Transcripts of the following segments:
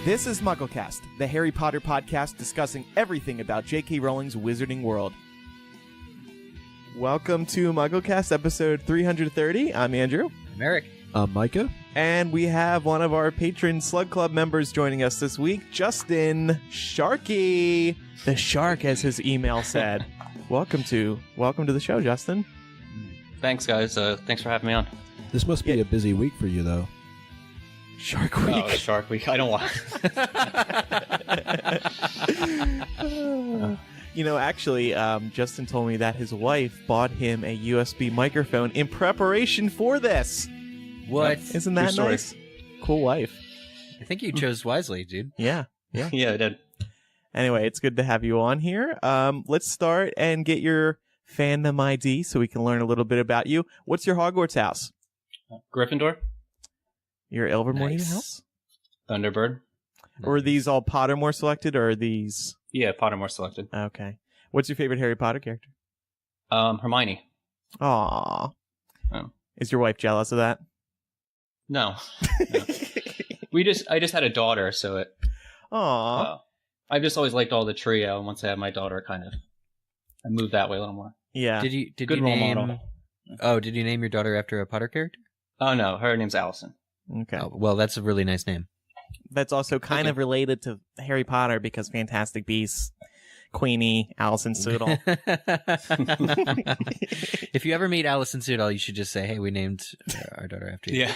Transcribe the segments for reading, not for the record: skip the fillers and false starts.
This is MuggleCast, the Harry Potter podcast discussing everything about J.K. Rowling's Wizarding World. Welcome to MuggleCast episode 330. I'm Andrew. I'm Eric. I'm Micah. And we have one of our patron Slug Club members joining us this week, Justin Sharky. The shark, as his email said. Welcome to the show, Justin. Thanks, guys. Thanks for having me on. This must be a busy week for you, though. Shark Week. Oh, Shark Week. I don't want. Actually, Justin told me that his wife bought him a USB microphone in preparation for this. What? Isn't that nice? Cool wife. I think you chose wisely, dude. Yeah. Yeah, I did. Anyway, it's good to have you on here. Let's start and get your fandom ID so we can learn a little bit about you. What's your Hogwarts house? Gryffindor. Your Ilvermorny Nice. house? Thunderbird. Or are these all Pottermore selected, or are these... Yeah, Pottermore selected. Okay. What's your favorite Harry Potter character? Hermione. Aww. Oh. Is your wife jealous of that? No. I just had a daughter, so it. Aww. I've just always liked all the trio, and once I had my daughter, I moved that way a little more. Yeah. Did you Good role name? model. Oh, did you name your daughter after a Potter character? Oh no, her name's Allison. Okay. Oh, well, that's a really nice name. That's also kind of related to Harry Potter because Fantastic Beasts, Queenie, Alison Sudol. If you ever meet Alison Sudol, you should just say, "Hey, we named our daughter after you." Yeah.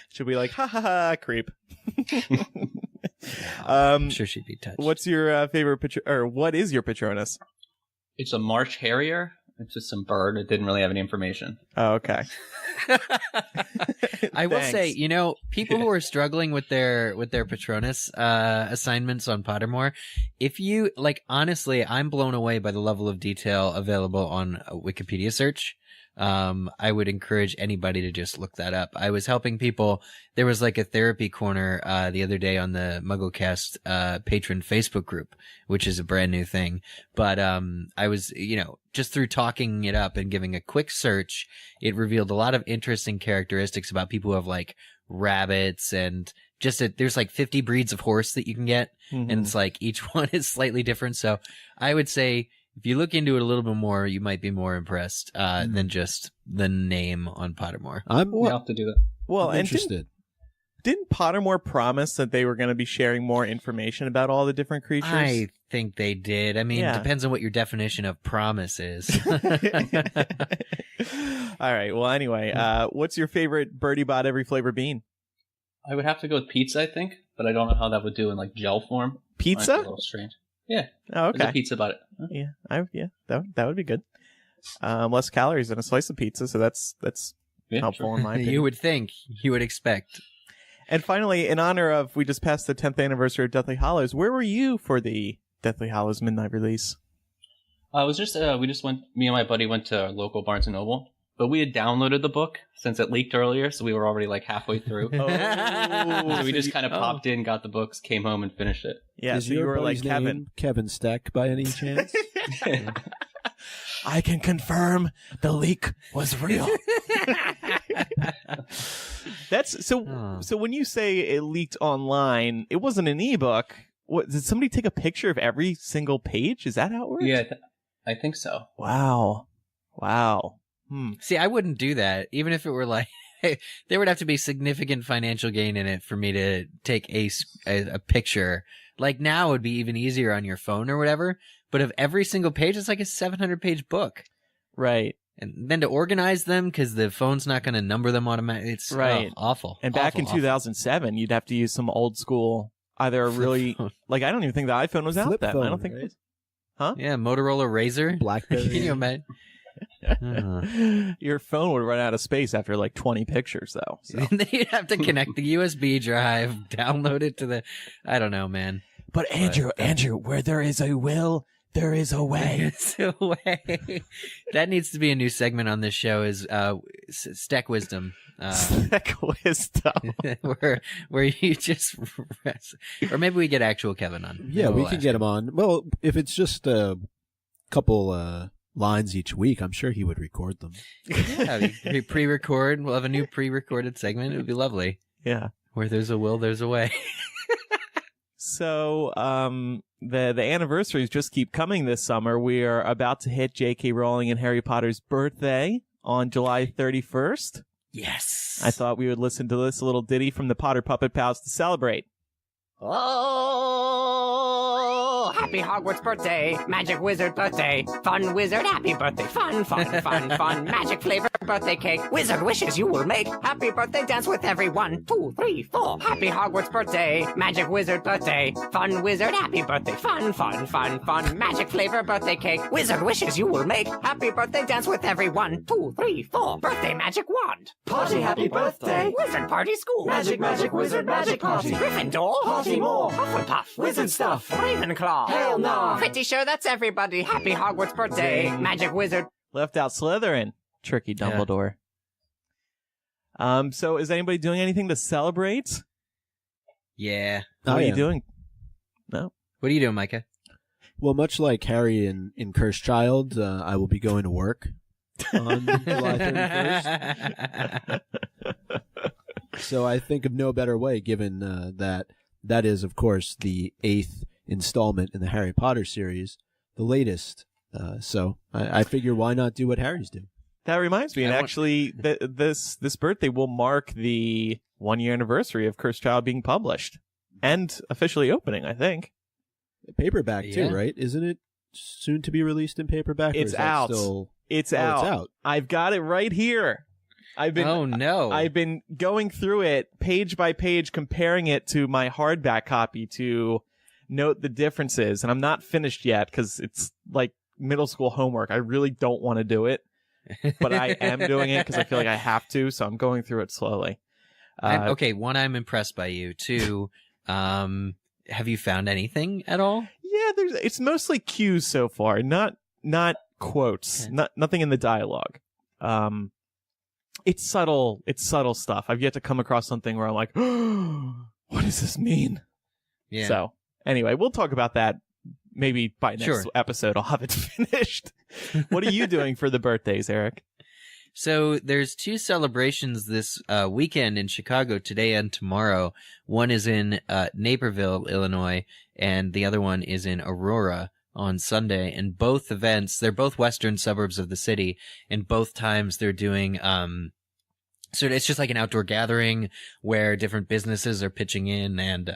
She'll be like, ha ha ha, creep. I'm sure she'd be touched. What's your favorite what is your Patronus? It's a Marsh Harrier. It's just some bird. It didn't really have any information. Oh, okay. I will Thanks. say, people who are struggling with their Patronus assignments on Pottermore, if you honestly, I'm blown away by the level of detail available on a Wikipedia search. I would encourage anybody to just look that up. I was helping people. There was a therapy corner the other day on the MuggleCast patron Facebook group, which is a brand new thing. But I was, just through talking it up and giving a quick search, it revealed a lot of interesting characteristics about people who have rabbits and there's 50 breeds of horse that you can get. Mm-hmm. And it's each one is slightly different. So I would say, if you look into it a little bit more, you might be more impressed than just the name on Pottermore. We'll have to do that. Well, I'm and interested. didn't Pottermore promise that they were going to be sharing more information about all the different creatures? I think they did. I mean, Yeah. it depends on what your definition of promise is. All right. Well, anyway, what's your favorite Birdie Bot every flavor bean? I would have to go with pizza, I think, but I don't know how that would do in gel form. Might be Pizza? a little strange. Yeah. Oh, There's a okay. pizza about it. Huh? Yeah, that would be good. Less calories than a slice of pizza, so that's Yeah, helpful sure. in my opinion. You would think, you would expect. And finally, in honor of, we just passed the 10th anniversary of Deathly Hallows. Where were you for the Deathly Hallows midnight release? I was just me and my buddy went to our local Barnes & Noble, but we had downloaded the book since it leaked earlier, so we were already halfway through. So we just kind of popped in, got the books, came home, and finished it. Yeah, Is so you your were like buddy's Kevin. name Kevin Steck by any chance? I can confirm the leak was real. That's so. Oh. So when you say it leaked online, it wasn't an ebook. What, did somebody take a picture of every single page? Is that how it works? Yeah, I think so. Wow. See, I wouldn't do that, even if it were there would have to be significant financial gain in it for me to take a picture. Now it would be even easier on your phone or whatever. But of every single page, it's a 700-page book. Right. And then to organize them, because the phone's not going to number them automatically. It's Right. Awful. And back in Awful. 2007, you'd have to use some old school, either a really, I don't even think the iPhone was out Flip then. phone, I don't think right? it was. Huh? Yeah, Motorola Razr. Blackberry. Can you imagine? Your phone would run out of space after 20 pictures, though. So. Then you'd have to connect the USB drive, download it to the. I don't know, man. But Andrew, where there is a will, there is a way. It's a way. That needs to be a new segment on this show. Is Stack Wisdom. Stack wisdom. where you just or maybe we get actual Kevin on. Yeah, We'll we can ask get him on. Well, if it's just a couple lines each week, I'm sure he would record them. Yeah, we pre-record. We'll have a new pre-recorded segment. It would be lovely. Yeah. Where there's a will, there's a way. So, the anniversaries just keep coming this summer. We are about to hit J.K. Rowling and Harry Potter's birthday on July 31st. Yes. I thought we would listen to this little ditty from the Potter Puppet Pals to celebrate. Oh, happy Hogwarts birthday, magic wizard birthday, fun wizard, happy birthday, fun, fun, fun, fun, magic flavor birthday cake, wizard wishes you will make, happy birthday dance with everyone, 2, 3, 4, happy Hogwarts birthday, magic wizard birthday, fun wizard, happy birthday, fun, fun, fun, fun, magic flavor birthday cake, wizard wishes you will make, happy birthday dance with everyone, 2, 3, 4, birthday magic wand, Party happy birthday. wizard party school, Magic, magic, wizard, magic party. Gryffindor, Party more. Hufflepuff, Wizard stuff. Ravenclaw, Hell no. pretty sure that's everybody, happy Hogwarts birthday, Ding. magic wizard. Left out Slytherin. Tricky Dumbledore. So is anybody doing anything to celebrate? Yeah. What Oh, are you yeah. doing? No. What are you doing, Micah? Well, much like Harry in Cursed Child, I will be going to work on July 31st. So I think of no better way, given that is, of course, the 8th installment in the Harry Potter series, the latest. So I figure why not do what Harry's doing? That reminds me, and actually, this birthday will mark the 1-year anniversary of Cursed Child being published and officially opening, I think. Paperback too, Yeah. right? Isn't it soon to be released in paperback? or It's is that out. Still... It's Oh, out. it's out. I've got it right here. Oh no. I've been going through it page by page, comparing it to my hardback copy to note the differences. And I'm not finished yet because it's like middle school homework. I really don't want to do it, but I am doing it because I feel like I have to. So I'm going through it slowly. Okay, one, I'm impressed by you. Two, have you found anything at all? Yeah, it's mostly cues so far, not quotes, Okay. nothing in the dialogue. It's subtle stuff. I've yet to come across something where I'm like, what does this mean? Yeah. So anyway, we'll talk about that maybe by next Sure. episode. I'll have it finished. What are you doing for the birthdays, Eric? So there's 2 celebrations this weekend in Chicago, today and tomorrow. One is in Naperville, Illinois, and the other one is in Aurora on Sunday. And both events, they're both western suburbs of the city, and both times they're doing so it's just like an outdoor gathering where different businesses are pitching in and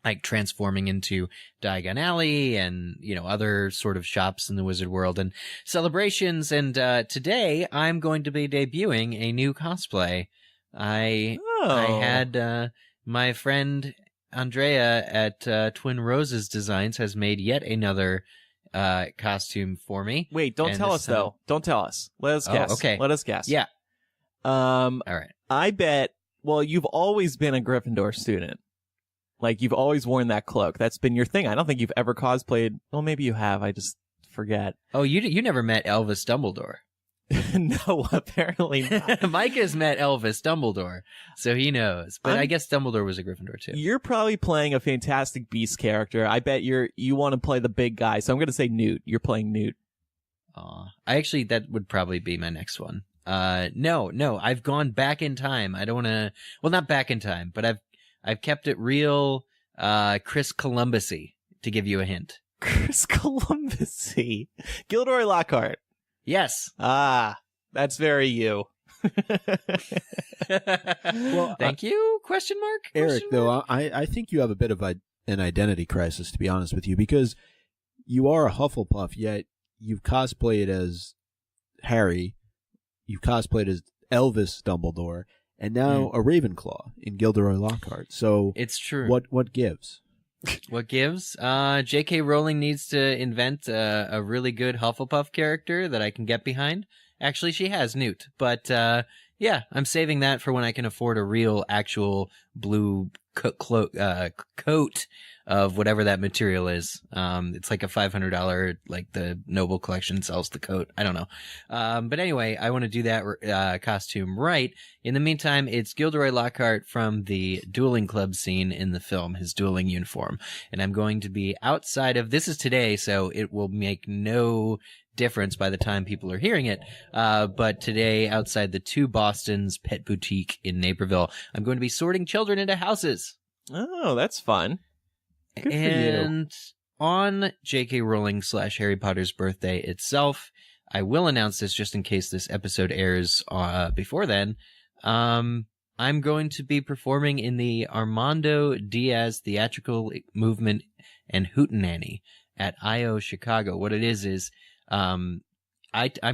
like transforming into Diagon Alley and, other sort of shops in the wizard world and celebrations. And today I'm going to be debuting a new cosplay. I had my friend Andrea at Twin Roses Designs has made yet another costume for me. Wait, don't And tell this us though. Don't tell us. Let us Oh, guess. okay. Let us guess. Yeah. All right. I bet. Well, you've always been a Gryffindor student. Like, you've always worn that cloak. That's been your thing. I don't think you've ever cosplayed. Well, maybe you have. I just forget. Oh, you never met Elvis Dumbledore. No, apparently not. Micah's met Elvis Dumbledore, so he knows. But I guess Dumbledore was a Gryffindor too. You're probably playing a Fantastic Beasts character. I bet you want to play the big guy. So I'm going to say Newt. You're playing Newt. That would probably be my next one. No, I've gone back in time. I don't want to. Well, not back in time, but I've kept it real, Chris Columbus-y, to give you a hint. Chris Columbus-y. Gilderoy Lockhart. Yes. Ah, that's very you. Well, Thank you? Question mark? Eric, Question though, mark? I think you have a bit of an identity crisis, to be honest with you, because you are a Hufflepuff, yet you've cosplayed as Harry, you've cosplayed as Elvis Dumbledore, and now a Ravenclaw in Gilderoy Lockhart. So It's true. what gives? What gives? J.K. Rowling needs to invent a really good Hufflepuff character that I can get behind. Actually, she has Newt, but yeah, I'm saving that for when I can afford a real, actual blue coat of whatever that material is. It's like a $500, like the Noble Collection sells the coat. I don't know. But anyway, I want to do that costume right. In the meantime, it's Gilderoy Lockhart from the dueling club scene in the film, his dueling uniform. And I'm going to be outside of, this is today, so it will make no difference by the time people are hearing it. But today, outside the Two Bostons Pet Boutique in Naperville, I'm going to be sorting children into houses. Oh, that's fun. Good for you. And on J.K. Rowling / Harry Potter's birthday itself, I will announce this just in case this episode airs before then. I'm going to be performing in the Armando Diaz Theatrical Movement and Hootenanny at I.O. Chicago. What it is I'm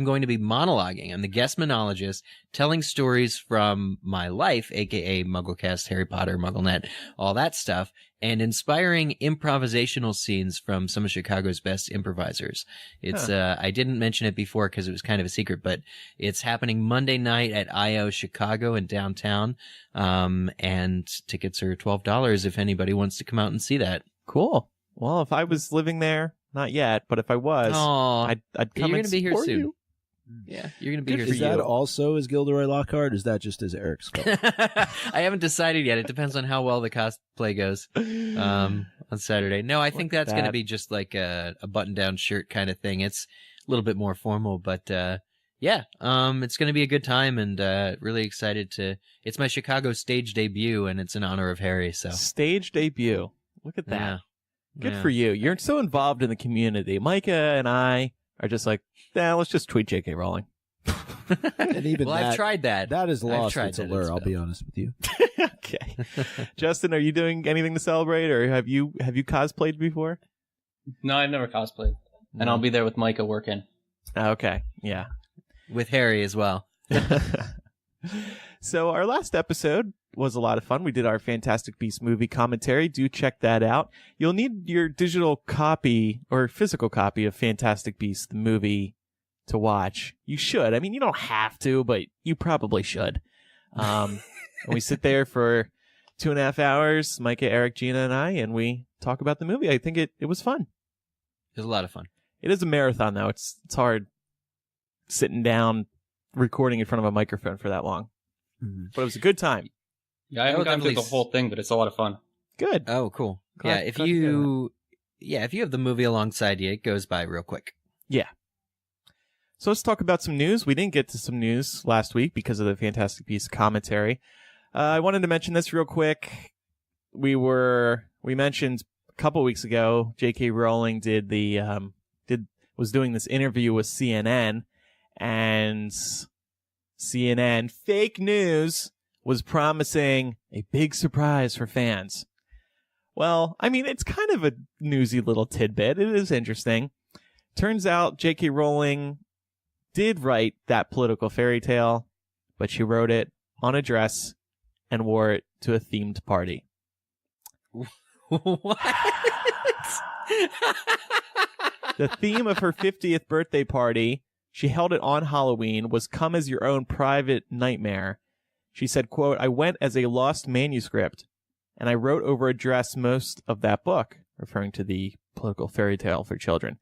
going to be monologuing. I'm the guest monologist, telling stories from my life, aka MuggleCast, Harry Potter, MuggleNet, all that stuff, and inspiring improvisational scenes from some of Chicago's best improvisers. It's I didn't mention it before because it was kind of a secret, but it's happening Monday night at I.O. Chicago in downtown, and tickets are $12 if anybody wants to come out and see that. Cool. Well, if I was living there, not yet, but if I was, I'd come you're and gonna be here support soon. you. Yeah, you're going to be here Is soon. that also as Gilderoy Lockhart? Or is that just as Eric Skull? I haven't decided yet. It depends on how well the cosplay goes on Saturday. No, I think that's going to be just like a button-down shirt kind of thing. It's a little bit more formal, but yeah, it's going to be a good time, and really excited to. It's my Chicago stage debut, and it's in honor of Harry. So Stage debut. Look at that. Yeah. Good Yeah. for you. You're so involved in the community. Micah and I are just like, let's just tweet J.K. Rowling. And even Well, I've tried that. That is I've lost tried its that. allure, It's I'll be failed. honest with you. Okay. Justin, are you doing anything to celebrate, or have you cosplayed before? No, I've never cosplayed. And I'll be there with Micah working. Okay. Yeah. With Harry as well. So our last episode was a lot of fun. We did our Fantastic Beasts movie commentary. Do check that out. You'll need your digital copy or physical copy of Fantastic Beasts, the movie, to watch. You should. I mean, you don't have to, but you probably should. And we sit there for 2.5 hours, Micah, Eric, Gina, and I, and we talk about the movie. I think it was fun. It was a lot of fun. It is a marathon, though. It's hard sitting down, recording in front of a microphone for that long. Mhm. But it was a good time. Yeah, I haven't gone through the definitely whole thing, but it's a lot of fun. Good. Oh, cool. Glad- If glad to hear you have the movie alongside you, it goes by real quick. So let's talk about some news. We didn't get to some news last week because of the Fantastic Beasts commentary. I wanted to mention this real quick. We mentioned a couple weeks ago, J.K. Rowling was doing this interview with CNN, and CNN, fake news, was promising a big surprise for fans. Well, I mean, it's kind of a newsy little tidbit. It is interesting. Turns out J.K. Rowling did write that political fairy tale, but she wrote it on a dress and wore it to a themed party. What? The theme of her 50th birthday party, she held it on Halloween, was Come as Your Own Private Nightmare. She said, quote, I went as a lost manuscript, and I wrote over a dress most of that book, referring to the political fairy tale for children.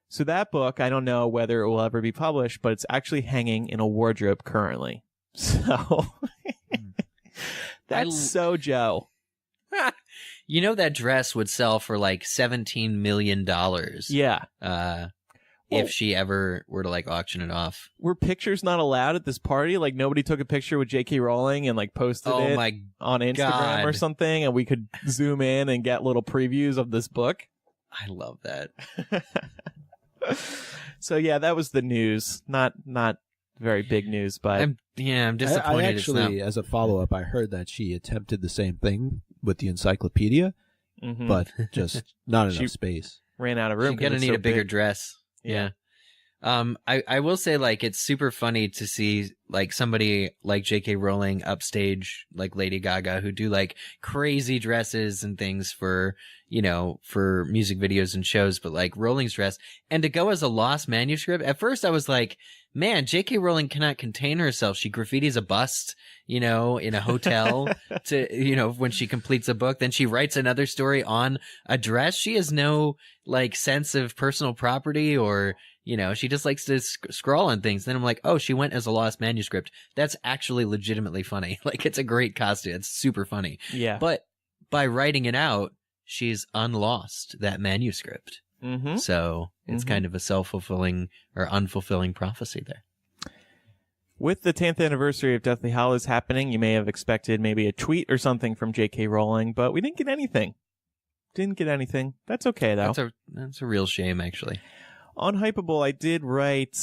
So that book, I don't know whether it will ever be published, but it's actually hanging in a wardrobe currently. So that's so Joe. You know that dress would sell for like $17 million. Yeah. If she ever were to like auction it off. Were pictures not allowed at this party? Like nobody took a picture with J.K. Rowling and like posted Oh it my on Instagram God. or something, and we could zoom in and get little previews of this book? I love that. So yeah, that was the news. Not very big news, but I'm disappointed. I it's not. actually, as a follow-up, I heard that she attempted the same thing with the encyclopedia, mhm. but just not enough She- space. ran out of room. She's gonna 'cause it's need so a bigger big. dress. Yeah. I will say like it's super funny to see like somebody like J.K. Rowling upstage like Lady Gaga who do like crazy dresses and things for for music videos and shows, but like Rowling's dress and to go as a lost manuscript. At first I was like, man, J.K. Rowling cannot contain herself. She graffitis a bust, in a hotel to when she completes a book. Then she writes another story on a dress. She has no like sense of personal property or she just likes to scroll on things. Then I'm like, oh, she went as a lost manuscript. That's actually legitimately funny. Like, it's a great costume. It's super funny. Yeah. But by writing it out, she's unlost that manuscript. Mm-hmm. So it's kind of a self-fulfilling or unfulfilling prophecy there. With the 10th anniversary of Deathly Hallows happening, you may have expected maybe a tweet or something from J.K. Rowling, but we didn't get anything. didn't get anything. That's okay, though. That's a real shame, actually. On Hypable, I did write...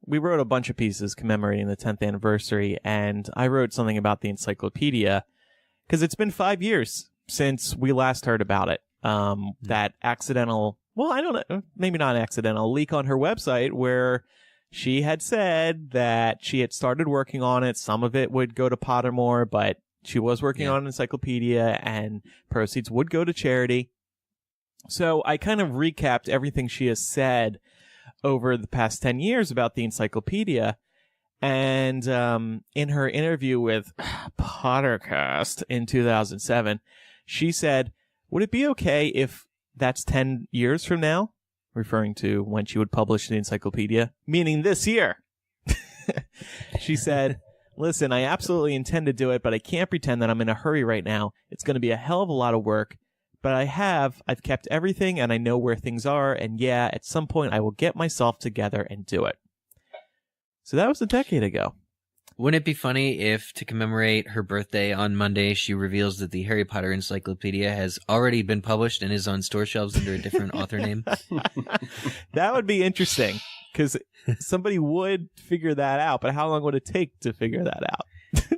We wrote a bunch of pieces commemorating the 10th anniversary, and I wrote something about the encyclopedia, because it's been 5 years since we last heard about it. That accidental... Well, I don't know, maybe not accidental, leak on her website where she had said that she had started working on it. Some of it would go to Pottermore, but she was working on an encyclopedia, and proceeds would go to charity. So I kind of recapped everything she has said over the past 10 years about the encyclopedia. And in her interview with PotterCast in 2007, she said, would it be okay if that's 10 years from now? Referring to when she would publish the encyclopedia, meaning this year. She said, listen, I absolutely intend to do it, but I can't pretend that I'm in a hurry right now. It's going to be a hell of a lot of work. But I've kept everything, and I know where things are, and yeah, at some point I will get myself together and do it. So that was a decade ago. Wouldn't it be funny if, to commemorate her birthday on Monday, she reveals that the Harry Potter Encyclopedia has already been published and is on store shelves under a different author name? That would be interesting, because somebody would figure that out, but how long would it take to figure that out?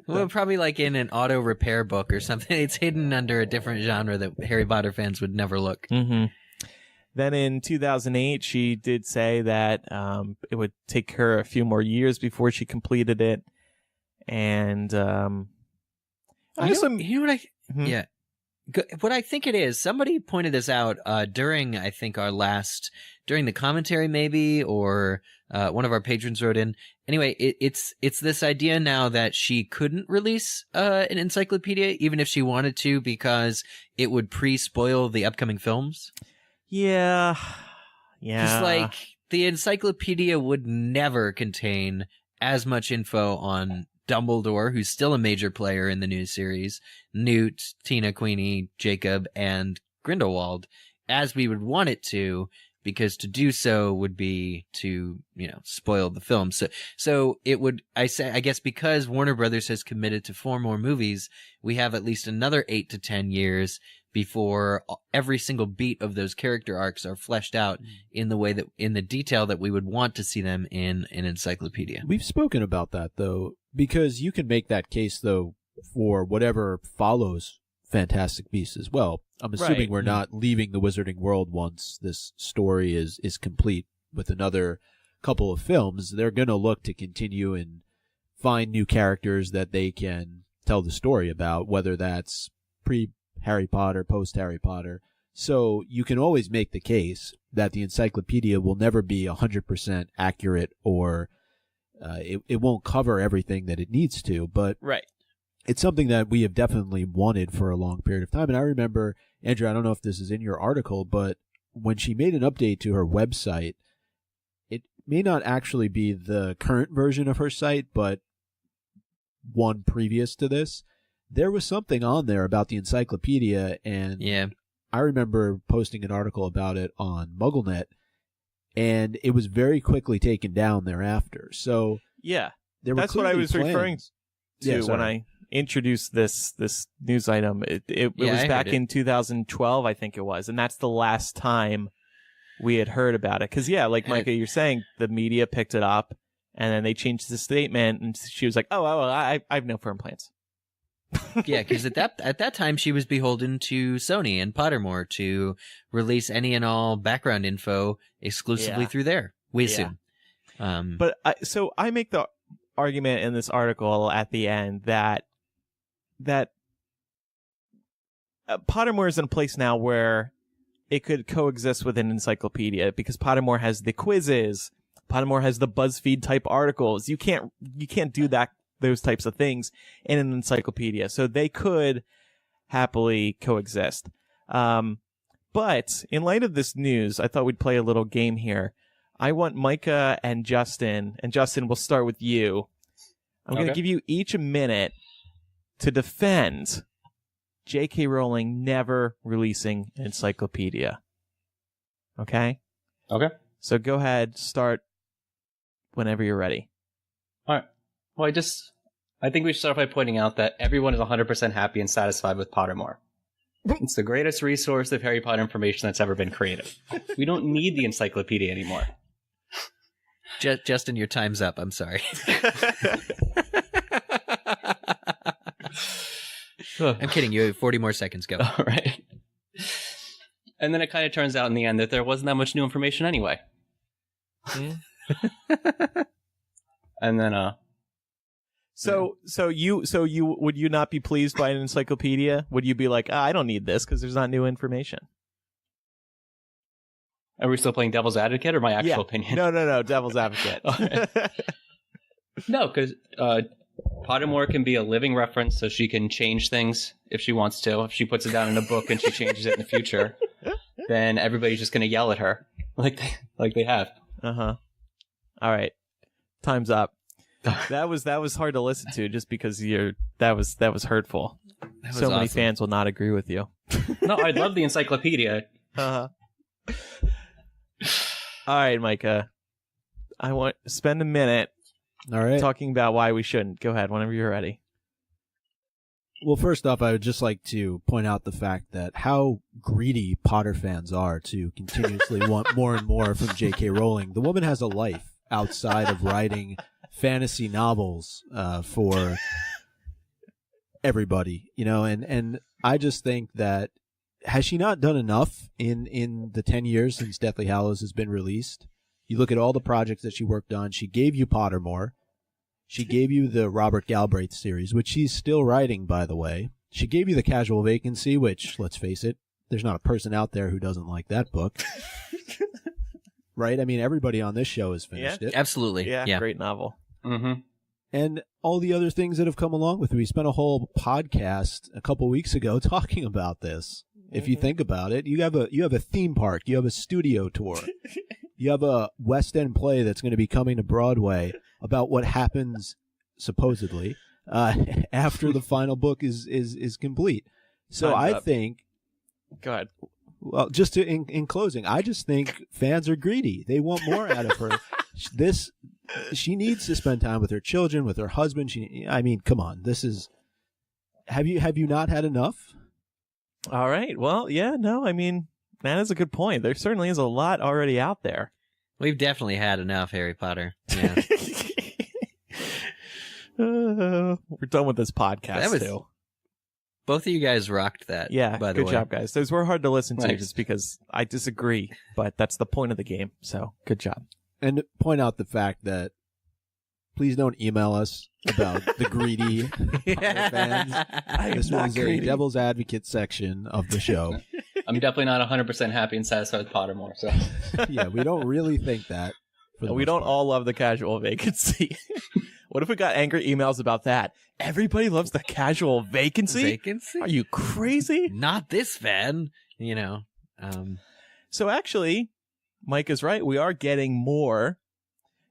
Well, probably like in an auto repair book or something. It's hidden under a different genre that Harry Potter fans would never look. Mm-hmm. Then in 2008, she did say that it would take her a few more years before she completed it. And you know what yeah. What I think it is, somebody pointed this out during, I think, during the commentary maybe, or one of our patrons wrote in. Anyway, it's this idea now that she couldn't release an encyclopedia even if she wanted to, because it would pre-spoil the upcoming films. Yeah. Just like the encyclopedia would never contain as much info on Dumbledore, who's still a major player in the new series, Newt, Tina, Queenie, Jacob, and Grindelwald, as we would want it to, because to do so would be to, spoil the film. So it would, I guess because Warner Brothers has committed to 4 more movies, we have at least another 8 to 10 years before every single beat of those character arcs are fleshed out in the detail that we would want to see them in an encyclopedia. We've spoken about that, though, because you can make that case, though, for whatever follows Fantastic Beasts as well. I'm assuming we're not leaving the Wizarding World once this story is complete with another couple of films. They're going to look to continue and find new characters that they can tell the story about, whether that's pre-Harry Potter, post-Harry Potter. So you can always make the case that the encyclopedia will never be 100% accurate, or it won't cover everything that it needs to, but it's something that we have definitely wanted for a long period of time. And I remember, Andrew, I don't know if this is in your article, but when she made an update to her website, it may not actually be the current version of her site, but one previous to this. There was something on there about the encyclopedia, and I remember posting an article about it on MuggleNet, and it was very quickly taken down thereafter. So that's what I was referring to when I introduced this news item. It was back in 2012, I think it was, and that's the last time we had heard about it. Because like Micah, you're saying, the media picked it up, and then they changed the statement, and she was like, I have no firm plans. Yeah, because at that time she was beholden to Sony and Pottermore to release any and all background info exclusively through there. We assume. But I make the argument in this article at the end that Pottermore is in a place now where it could coexist with an encyclopedia, because Pottermore has the quizzes, Pottermore has the BuzzFeed type articles. You can't do those types of things in an encyclopedia, so they could happily coexist. But in light of this news, I thought we'd play a little game here. I want Micah and Justin, we'll start with you. I'm going to give you each a minute to defend J.K. Rowling never releasing an encyclopedia. Okay? Okay. So go ahead, start whenever you're ready. All right. Well, I think we should start by pointing out that everyone is 100% happy and satisfied with Pottermore. It's the greatest resource of Harry Potter information that's ever been created. We don't need the encyclopedia anymore. Justin, your time's up. I'm sorry. I'm kidding. You have 40 more seconds. Go. All right. And then it kind of turns out in the end that there wasn't that much new information anyway. Yeah. And then, So you would you not be pleased by an encyclopedia? Would you be like, I don't need this because there's not new information? are we still playing devil's advocate or my actual opinion? No, devil's advocate. No, because Pottermore can be a living reference, so she can change things if she wants to. If she puts it down in a book and she changes it in the future, then everybody's just going to yell at her like they have. Uh-huh. All right. Time's up. That was hard to listen to just because that was hurtful. That was so many awesome. fans will not agree with you. No, I love the encyclopedia. Uh-huh. All right, Micah. I want to spend a minute All right. talking about why we shouldn't. Go ahead whenever you're ready. Well, first off, I would just like to point out the fact that how greedy Potter fans are to continuously want more and more from J.K. Rowling. The woman has a life outside of writing fantasy novels for everybody, and I just think that has she not done enough in the 10 years since Deathly Hallows has been released? You look at all the projects that she worked on. She gave you Pottermore. She gave you the Robert Galbraith series, which she's still writing, by the way. She gave you the Casual Vacancy, which, let's face it, there's not a person out there who doesn't like that book. Right? I mean, everybody on this show has finished it. Absolutely. Yeah, great novel. Mm-hmm. And all the other things that have come along with it. We spent a whole podcast a couple weeks ago talking about this. If you think about it, you have a theme park, you have a studio tour, you have a West End play that's going to be coming to Broadway about what happens supposedly after the final book is complete. So Time's I up. think, Go ahead. well, just in closing, I just think fans are greedy. They want more out of her. She needs to spend time with her children, with her husband. I mean, come on. This is. Have you not had enough? All right. Well, yeah, no, I mean, that is a good point. There certainly is a lot already out there. We've definitely had enough Harry Potter. Yeah. We're done with this podcast, That was- too. Both of you guys rocked that. Yeah, by the good way. job, guys. Those were hard to listen to Thanks. just because I disagree, but that's the point of the game, so good job. And point out the fact that please don't email us about the greedy fans. This was a devil's advocate section of the show. I'm definitely not 100% happy and satisfied with Pottermore. So Yeah, we don't really think that. for the We most don't part. all love the Casual Vacancy. What if we got angry emails about that? Everybody loves the Casual Vacancy? Vacancy? Are you crazy? Not this fan. So actually, Mike is right. We are getting more.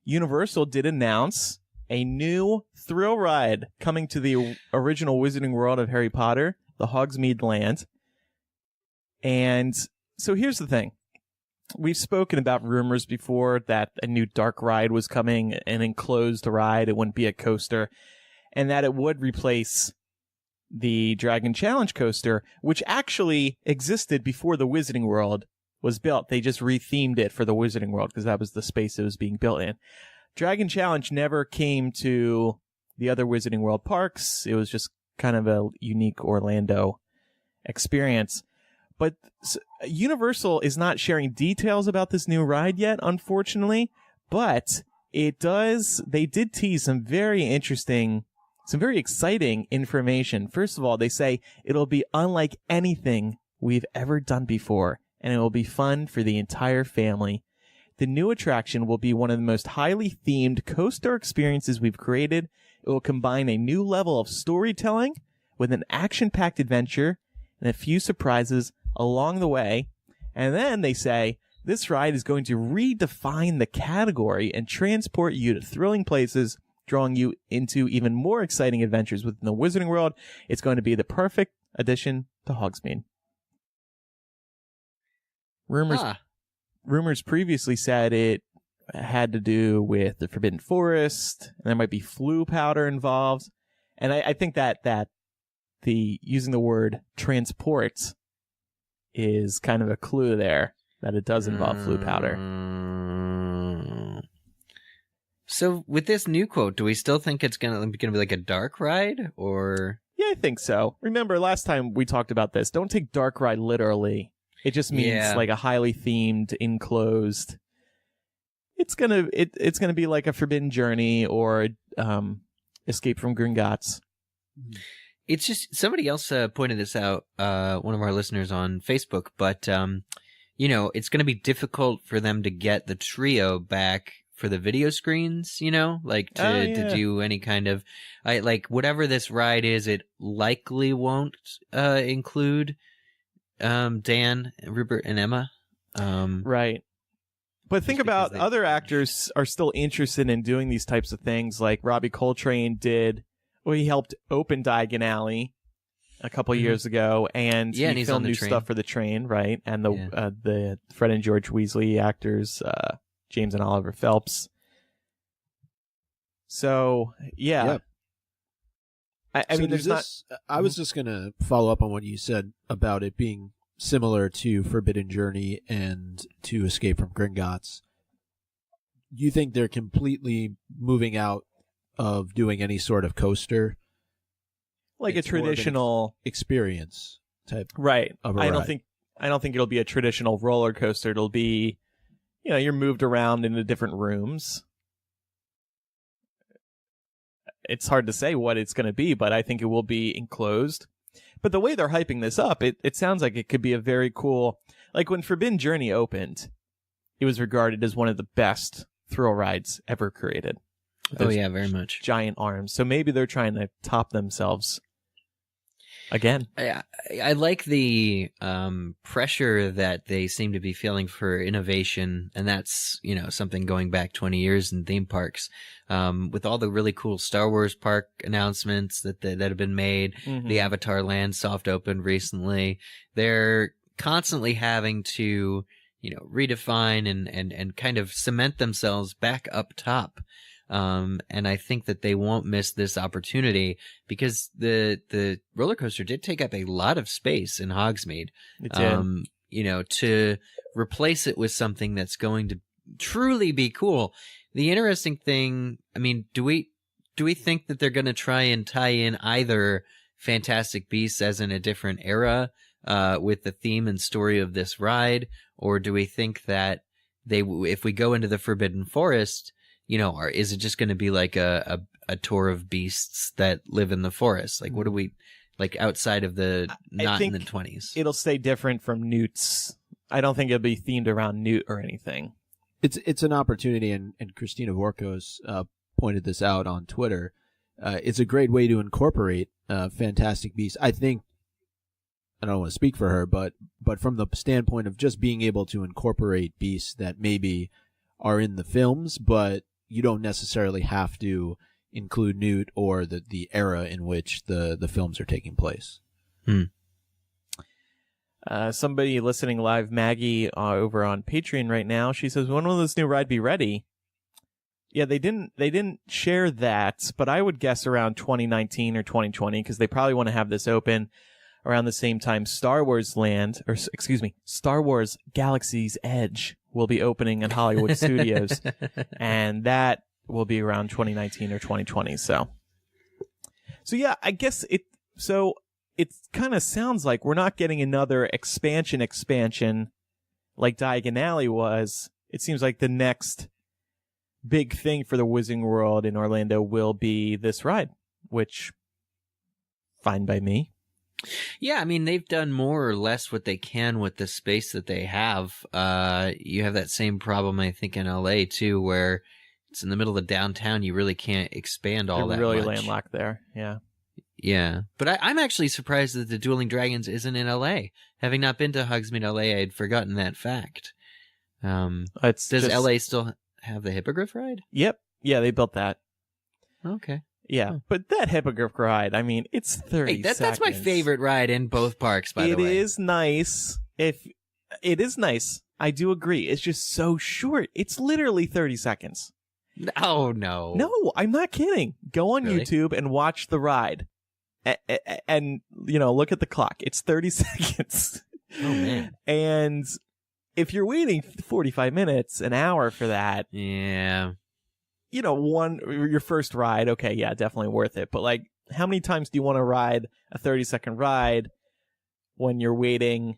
Universal did announce a new thrill ride coming to the original Wizarding World of Harry Potter, the Hogsmeade Land. And so here's the thing. We've spoken about rumors before that a new dark ride was coming, an enclosed ride. It wouldn't be a coaster, and that it would replace the Dragon Challenge coaster, which actually existed before the Wizarding World was built. They just rethemed it for the Wizarding World because that was the space it was being built in. Dragon Challenge never came to the other Wizarding World parks. It was just kind of a unique Orlando experience. But Universal is not sharing details about this new ride yet, unfortunately. But they did tease some very interesting, some very exciting information. First of all, they say it'll be unlike anything we've ever done before, and it will be fun for the entire family. The new attraction will be one of the most highly themed coaster experiences we've created. It will combine a new level of storytelling with an action-packed adventure and a few surprises along the way. And then they say this ride is going to redefine the category and transport you to thrilling places, drawing you into even more exciting adventures within the Wizarding World. It's going to be the perfect addition to Hogsmeade. Rumors previously said it had to do with the Forbidden Forest, and there might be flu powder involved. And I think that the using the word transport is kind of a clue there that it does involve flue powder. So with this new quote, do we still think it's gonna be like a dark ride, or? Yeah, I think so. Remember last time we talked about this. Don't take dark ride literally. It just means like a highly themed, enclosed. It's gonna be like a Forbidden Journey or Escape from Gringotts. It's just somebody else pointed this out. One of our listeners on Facebook, but it's going to be difficult for them to get the trio back for the video screens. To do any kind of whatever this ride is. It likely won't include Dan, Rupert, and Emma. Right. But think about other actors are still interested in doing these types of things. Like Robbie Coltrane did. Well, he helped open Diagon Alley a couple years ago, and he filmed new stuff for the train, right? And the Fred and George Weasley actors, James and Oliver Phelps. So yeah. I mean, there's not. I was just gonna follow up on what you said about it being similar to Forbidden Journey and to Escape from Gringotts. You think they're completely moving out of doing any sort of coaster? Like a traditional experience type. Right. Of a I don't ride. think it'll be a traditional roller coaster. It'll be, you're moved around into different rooms. It's hard to say what it's going to be, but I think it will be enclosed. But the way they're hyping this up, it sounds like it could be a very cool... Like when Forbidden Journey opened, it was regarded as one of the best thrill rides ever created. Oh, yeah, very much. Giant arms. So maybe they're trying to top themselves again. I like the pressure that they seem to be feeling for innovation, and that's something going back 20 years in theme parks. With all the really cool Star Wars park announcements that have been made, the Avatar Land soft opened recently. They're constantly having to redefine and kind of cement themselves back up top. And I think that they won't miss this opportunity because the roller coaster did take up a lot of space in Hogsmeade. It did. To replace it with something that's going to truly be cool. The interesting thing, I mean, do we think that they're going to try and tie in either Fantastic Beasts as in a different era, with the theme and story of this ride, or do we think that if we go into the Forbidden Forest, or is it just going to be like a tour of beasts that live in the forest? Like, what do we like outside of the not in the 20s? It'll stay different from Newt's. I don't think it'll be themed around Newt or anything. It's an opportunity, and Christina Vorkos pointed this out on Twitter. It's a great way to incorporate Fantastic Beasts. I think, I don't want to speak for her, but from the standpoint of just being able to incorporate beasts that maybe are in the films, but you don't necessarily have to include Newt or the era in which the films are taking place. Somebody listening live, Maggie, over on Patreon right now, she says, when will this new ride be ready? Yeah, they didn't share that, but I would guess around 2019 or 2020, because they probably want to have this open around the same time Star Wars Galaxy's Edge will be opening in Hollywood Studios, and that will be around 2019 or 2020. So yeah, I guess it kind of sounds like we're not getting another expansion like Diagon Alley was. It seems like the next big thing for the Wizarding World in Orlando will be this ride, which fine by me. Yeah, I mean, they've done more or less what they can with the space that they have. You have that same problem, I think, in LA too, where it's in the middle of downtown. You really can't expand all that really much. Landlocked there. Yeah. Yeah, but I'm actually surprised that the Dueling Dragons isn't in LA. Having not been to Hogsmeade, LA, I had forgotten that fact. Does LA still have the Hippogriff ride? Yep. Yeah, they built that. Okay. Yeah, but that Hippogriff ride, I mean, it's 30 seconds. That's my favorite ride in both parks, by the way. It is nice. It is nice. I do agree. It's just so short. It's literally 30 seconds. Oh, no. No, I'm not kidding. Go on Really? YouTube and watch the ride. And look at the clock. It's 30 seconds. Oh, man. And if you're waiting 45 minutes, an hour for that, Yeah. your first ride, okay, yeah, definitely worth it. But like, how many times do you want to ride a 30-second ride when you're waiting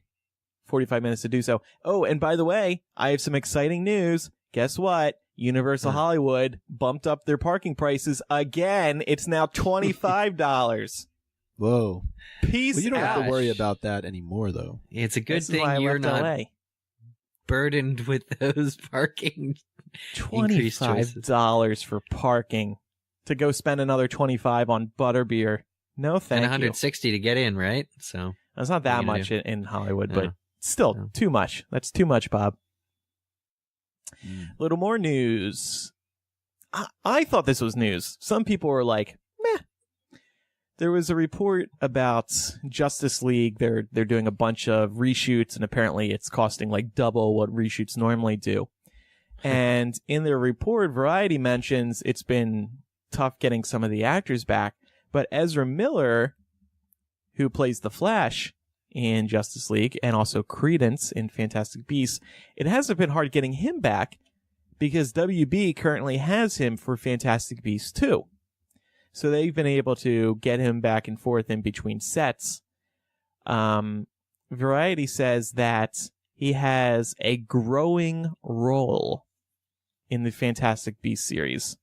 45 minutes to do so? Oh, and by the way, I have some exciting news. Guess what? Universal Hollywood bumped up their parking prices again. It's now $25. Whoa. Peace Well, you don't out. have to worry about that anymore, though. It's a good This is why I thing you're left not LA. burdened with those parking increase choices. $25 for parking to go spend another $25 on butterbeer. No, thank And you. $160 to get in, right? So That's not What are that you gonna much do? in Hollywood, No. but still No. too much. That's too much, Bob. Mm. Little more news. I thought this was news. Some people were like, meh. There was a report about Justice League. They're doing a bunch of reshoots, and apparently it's costing like double what reshoots normally do. And in their report, Variety mentions it's been tough getting some of the actors back, but Ezra Miller, who plays the Flash in Justice League and also Credence in Fantastic Beasts, it hasn't been hard getting him back because WB currently has him for Fantastic Beasts 2. So they've been able to get him back and forth in between sets. Variety says that he has a growing role in the Fantastic Beasts series.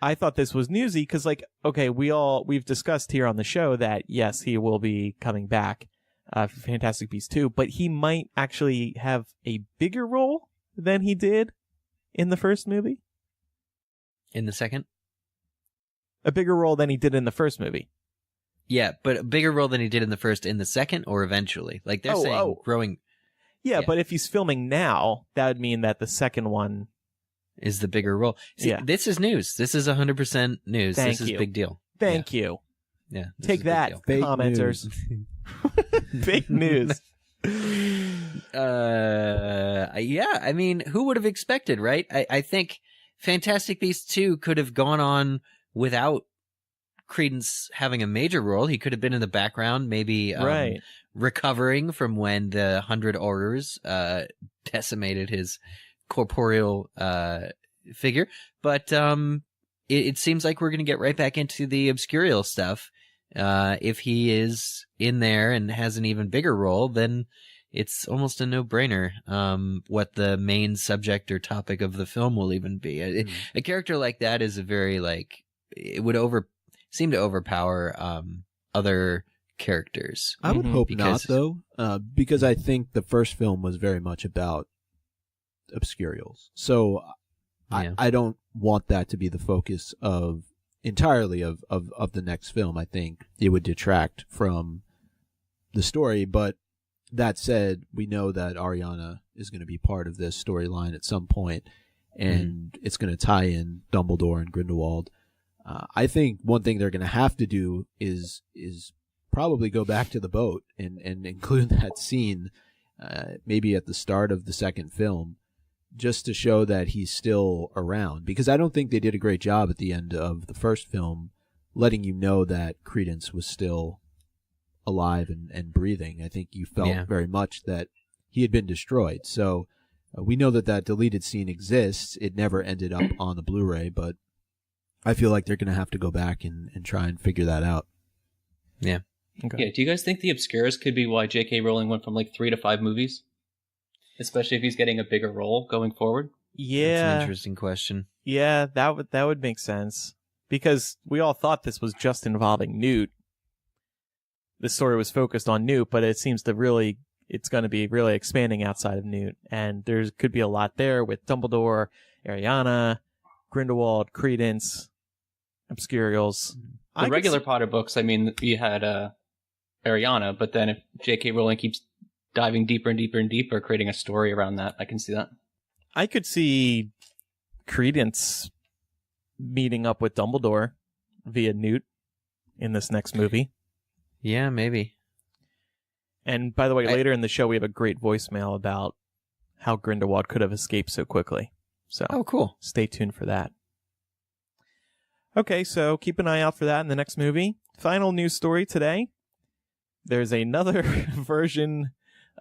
I thought this was newsy because, like, okay, we've discussed here on the show that yes, he will be coming back for Fantastic Beasts 2, but he might actually have a bigger role than he did in the first movie. in the second. A bigger role than he did in the first movie. Yeah, but a bigger role than he did in the first in the second, or eventually. Like they're saying growing Yeah, Yeah. but if he's filming now, that would mean that the second one. is the bigger role. See, Yeah. this is news. This is 100% news. Thank This is you. a big deal. Thank you. Yeah. this Take is a big that, deal. Fake commenters. Fake news. Yeah, I mean, who would have expected, right? I think Fantastic Beasts 2 could have gone on without Credence having a major role. He could have been in the background, maybe Right. recovering from when the 100 Horrors decimated his corporeal figure. But it seems like we're going to get right back into the obscurial stuff. If he is in there and has an even bigger role, then it's almost a no-brainer what the main subject or topic of the film will even be. A character like that is a very, like, it would seem to overpower other characters. I would hope Because- not, though, because I think the first film was very much about obscurials. So Yeah. I don't want that to be the focus entirely of the next film. I think it would detract from the story. But that said, we know that Ariana is going to be part of this storyline at some point, and it's going to tie in Dumbledore and Grindelwald. I think one thing they're going to have to do is probably go back to the boat and include that scene, maybe at the start of the second film, just to show that he's still around. Because I don't think they did a great job at the end of the first film letting you know that Credence was still alive and breathing. I think you felt very much that he had been destroyed. So we know that deleted scene exists. It never ended up on the Blu-ray, but I feel like they're going to have to go back and try and figure that out. Yeah. Okay. Yeah, do you guys think the Obscurus could be why J.K. Rowling went from like 3 to 5 movies? Especially if he's getting a bigger role going forward? That's Yeah. an interesting question. Yeah, that would make sense. Because we all thought this was just involving Newt. The story was focused on Newt, but it seems to it's going to be really expanding outside of Newt. And there could be a lot there with Dumbledore, Ariana, Grindelwald, Credence, Obscurials. The regular Potter books, I mean, you had Ariana, but then if J.K. Rowling keeps diving deeper and deeper and deeper, creating a story around that, I can see that. I could see Credence meeting up with Dumbledore via Newt in this next movie. Yeah, maybe. And by the way, later in the show, we have a great voicemail about how Grindelwald could have escaped so quickly. So Oh, cool. stay tuned for that. Okay, so keep an eye out for that in the next movie. Final news story today. there's another version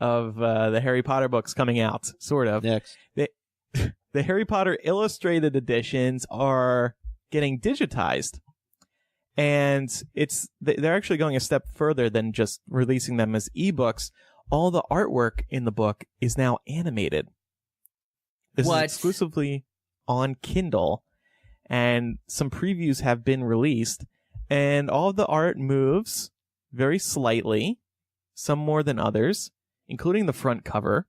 of the Harry Potter books coming out, sort of. Next. The Harry Potter illustrated editions are getting digitized. And they're actually going a step further than just releasing them as ebooks. All the artwork in the book is now animated. This is exclusively on Kindle, and some previews have been released, and all of the art moves very slightly, some more than others, including the front cover.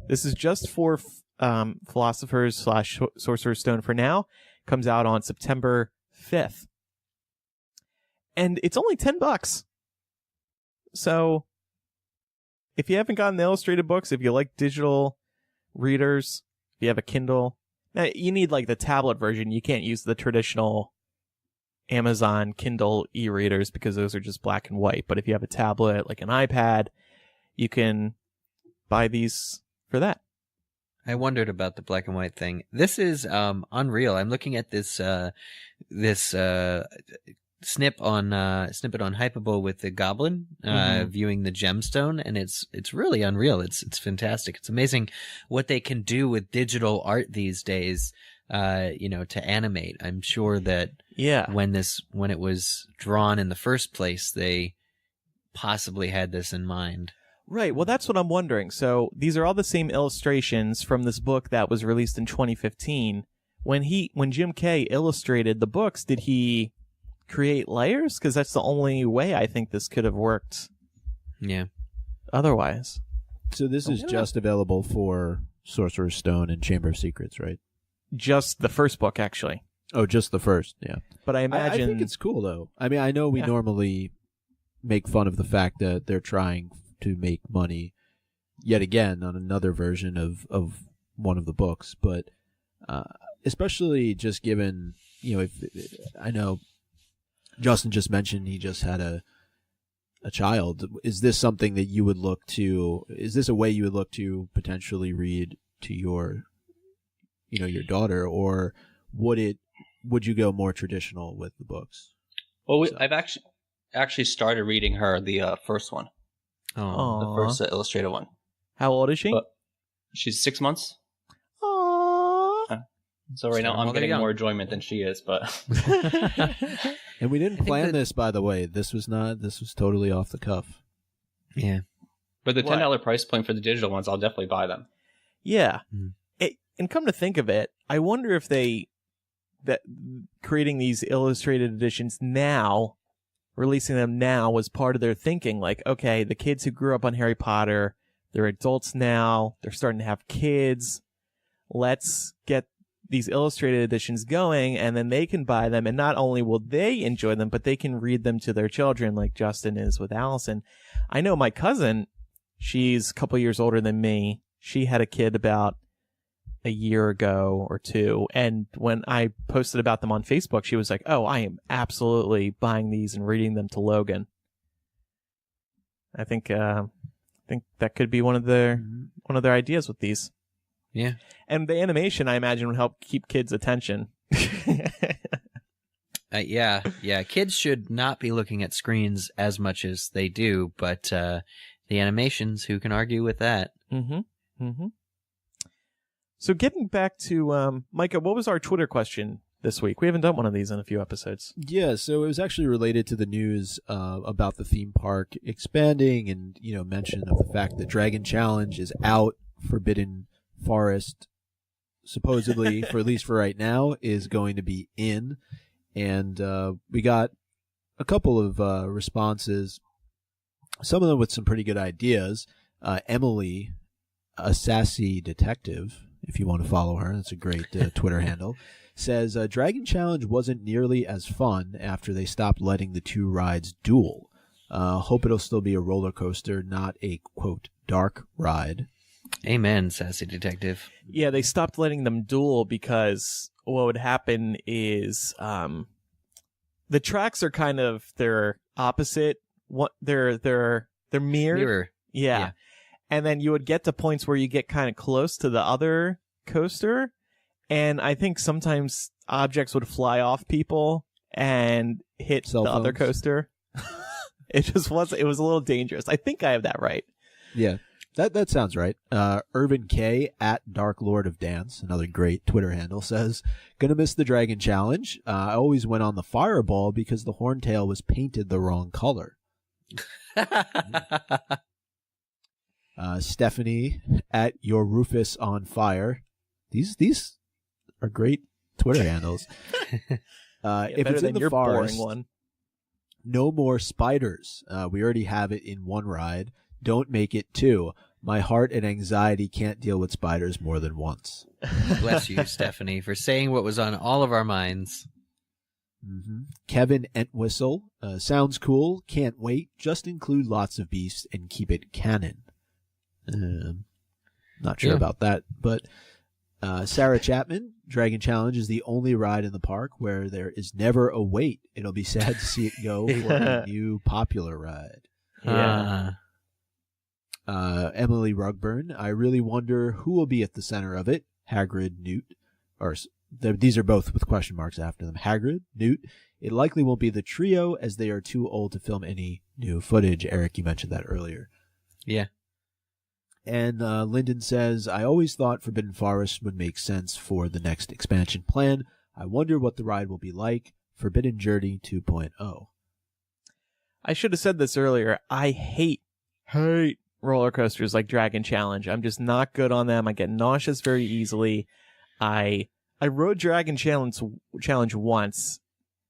This is just for Philosopher's / Sorcerer's Stone for now. Comes out on September 5th. And it's only $10. So if you haven't gotten the illustrated books, if you like digital readers, if you have a Kindle, now you need like the tablet version. You can't use the traditional Amazon Kindle e-readers because those are just black and white. But if you have a tablet, like an iPad, you can buy these for that. I wondered about the black and white thing. This is unreal. I'm looking at this snippet on Hypable with the goblin viewing the gemstone, and it's really unreal. It's fantastic. It's amazing what they can do with digital art these days, to animate. I'm sure that when it was drawn in the first place, they possibly had this in mind. Right. Well, that's what I'm wondering. So these are all the same illustrations from this book that was released in 2015. When Jim Kay illustrated the books, did he create layers? Because that's the only way I think this could have worked. Yeah. Otherwise. So this is just available for Sorcerer's Stone and Chamber of Secrets, right? Just the first book, actually. Oh, just the first, yeah. But I imagine... I think it's cool, though. I mean, I know we normally make fun of the fact that they're trying to make money yet again on another version of one of the books, but especially just given, if I know Justin just mentioned he just had a child. Is this something that you would look to? Is this a way you would look to potentially read to your daughter, or would you go more traditional with the books? Well, I've actually started reading her the first one. Oh, the first illustrated one. How old is she? But she's 6 months. Aww. So right now I'm getting more enjoyment than she is, but. And we didn't plan this, by the way. This was totally off the cuff. Yeah. But the $10 price point for the digital ones, I'll definitely buy them. Yeah. And come to think of it, I wonder if creating these illustrated editions now, releasing them now, was part of their thinking. Like, okay, the kids who grew up on Harry Potter, they're adults now, they're starting to have kids. Let's get these illustrated editions going, and then they can buy them, and not only will they enjoy them, but they can read them to their children, like Justin is with Allison. I know my cousin, she's a couple years older than me. She had a kid about a year ago or two, and when I posted about them on Facebook, she was like, "Oh, I am absolutely buying these and reading them to Logan." I think that could be one of their ideas with these. Yeah. And the animation, I imagine, would help keep kids' attention. Yeah. Kids should not be looking at screens as much as they do, but the animations, who can argue with that? So getting back to Micah, what was our Twitter question this week? We haven't done one of these in a few episodes. Yeah, so it was actually related to the news about the theme park expanding, and mention of the fact that Dragon Challenge is out. Forbidden Forest, supposedly, for at least for right now, is going to be in. And we got a couple of responses, some of them with some pretty good ideas. Emily, a sassy detective, if you want to follow her, that's a great Twitter handle, says, Dragon Challenge wasn't nearly as fun after they stopped letting the two rides duel. Hope it'll still be a roller coaster, not a, quote, dark ride. Amen, sassy detective. Yeah, they stopped letting them duel because what would happen is the tracks are kind of their opposite. They're mirrored. Mirror. Yeah. And then you would get to points where you get kind of close to the other coaster, and I think sometimes objects would fly off people and hit the other coaster. It just wasn't. It was a little dangerous. I think I have that right. Yeah, that sounds right. Irvin K at Dark Lord of Dance, another great Twitter handle, says, "Gonna miss the Dragon Challenge. I always went on the Fireball because the horntail was painted the wrong color." Stephanie at Your Rufus on Fire. These are great Twitter handles. If it's in the forest, one. No more spiders. We already have it in one ride. Don't make it two. My heart and anxiety can't deal with spiders more than once. Bless you, Stephanie, for saying what was on all of our minds. Mm-hmm. Kevin Entwistle. Sounds cool. Can't wait. Just include lots of beasts and keep it canon. Not sure about that, but Sarah Chapman, Dragon Challenge is the only ride in the park where there is never a wait. It'll be sad to see it go for a new popular ride. Yeah. Emily Rugburn, I really wonder who will be at the center of it. Hagrid, Newt, or these are both with question marks after them. Hagrid, Newt. It likely won't be the trio as they are too old to film any new footage. Eric, you mentioned that earlier. Yeah. And Lyndon says, I always thought Forbidden Forest would make sense for the next expansion plan. I wonder what the ride will be like. Forbidden Journey 2.0. I should have said this earlier. I hate roller coasters like Dragon Challenge. I'm just not good on them. I get nauseous very easily. I rode Dragon Challenge once,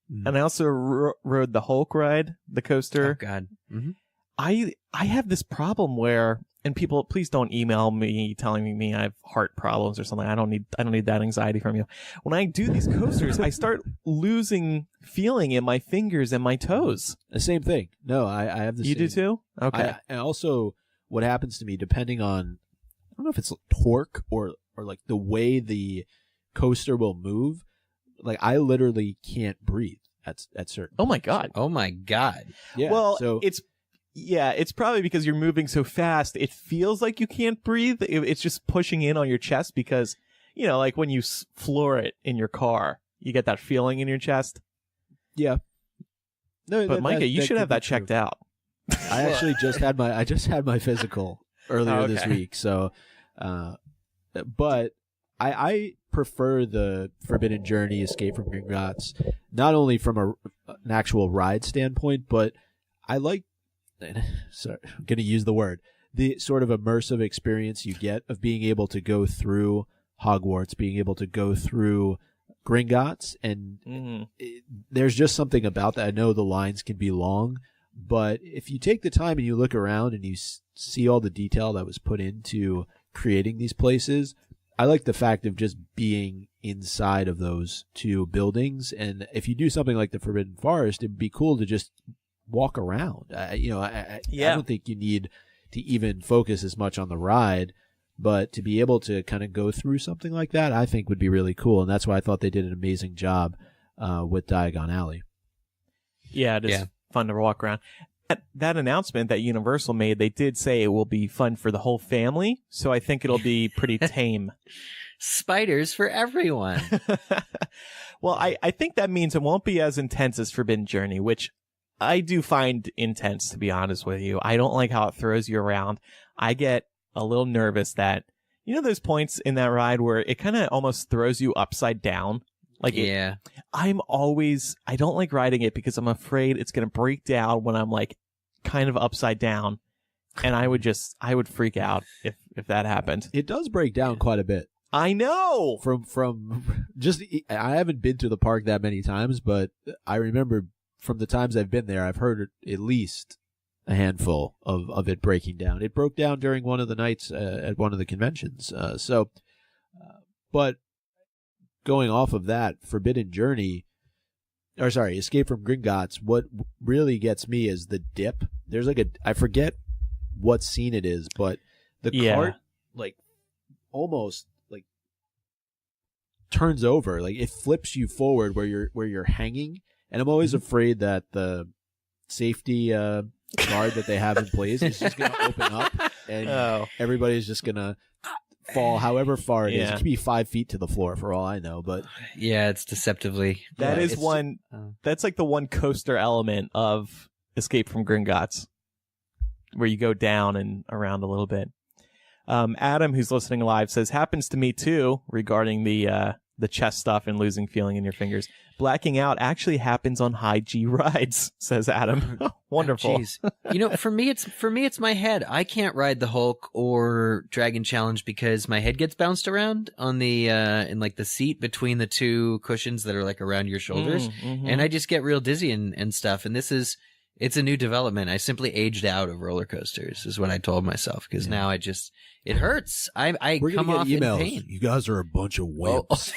and I also rode the Hulk ride, the coaster. Oh, God. Mm-hmm. I have this problem where, and people, please don't email me telling me I have heart problems or something. I don't need that anxiety from you. When I do these coasters, I start losing feeling in my fingers and my toes. The same thing. No, I have the same. You do too? Okay. And also, what happens to me, depending on, I don't know if it's torque or like the way the coaster will move, like I literally can't breathe at certain. Oh my God. Oh my God. Yeah. Well, so it's probably because you're moving so fast. It feels like you can't breathe. It's just pushing in on your chest because, like when you floor it in your car, you get that feeling in your chest. Yeah. No, but Micah, you should have that checked out. I actually just had my physical earlier this week. So, but I prefer the Forbidden Journey Escape from Gringotts, not only from an actual ride standpoint, but I like, sorry, I'm going to use the word, the sort of immersive experience you get of being able to go through Hogwarts, being able to go through Gringotts, and there's just something about that. I know the lines can be long, but if you take the time and you look around and you see all the detail that was put into creating these places, I like the fact of just being inside of those two buildings. And if you do something like the Forbidden Forest, it'd be cool to just walk around. I don't think you need to even focus as much on the ride, but to be able to kind of go through something like that, I think would be really cool. And that's why I thought they did an amazing job with Diagon Alley. Yeah, it is fun to walk around. That announcement that Universal made, they did say it will be fun for the whole family, so I think it'll be pretty tame. Spiders for everyone. Well, I think that means it won't be as intense as Forbidden Journey, which I do find intense, to be honest with you. I don't like how it throws you around. I get a little nervous that, those points in that ride where it kind of almost throws you upside down. Like, yeah. I don't like riding it because I'm afraid it's going to break down when I'm like kind of upside down. And I would freak out if that happened. It does break down quite a bit. I know. From just, I haven't been to the park that many times, but I remember from the times I've been there, I've heard at least a handful of it breaking down. It broke down during one of the nights at one of the conventions. But going off of that, Escape from Gringotts, what really gets me is the dip. There's I forget what scene it is, but the cart almost turns over, it flips you forward where you're hanging, and I'm always afraid that the safety guard that they have in place is just going to open up, and everybody's just going to fall however far it is. It could be 5 feet to the floor for all I know, but yeah, it's deceptively. That's like the one coaster element of Escape from Gringotts, where you go down and around a little bit. Adam, who's listening live, says, happens to me too, regarding the chest stuff and losing feeling in your fingers. Blacking out actually happens on high G rides, says Adam. Wonderful. Oh, for me it's my head. I can't ride the Hulk or Dragon Challenge because my head gets bounced around on the in like the seat between the two cushions that are like around your shoulders, and I just get real dizzy and stuff. And it's a new development. I simply aged out of roller coasters, is what I told myself, because now it hurts. We're come off emails. In pain. You guys are a bunch of wimps.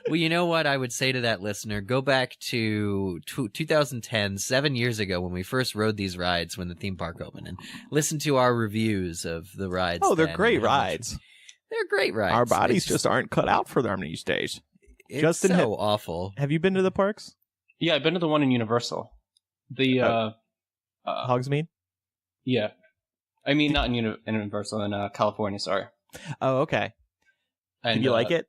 Well, you know what I would say to that listener? Go back to 2010, 7 years ago, when we first rode these rides when the theme park opened, and listen to our reviews of the rides. Oh, they're great rides. They're great rides. Our bodies just aren't cut out for them these days. It's Justin, so awful. Have you been to the parks? Yeah, I've been to the one in Universal. The Hogsmeade? Yeah. I mean, not in Universal, in California, sorry. Oh, okay. And, did you like it?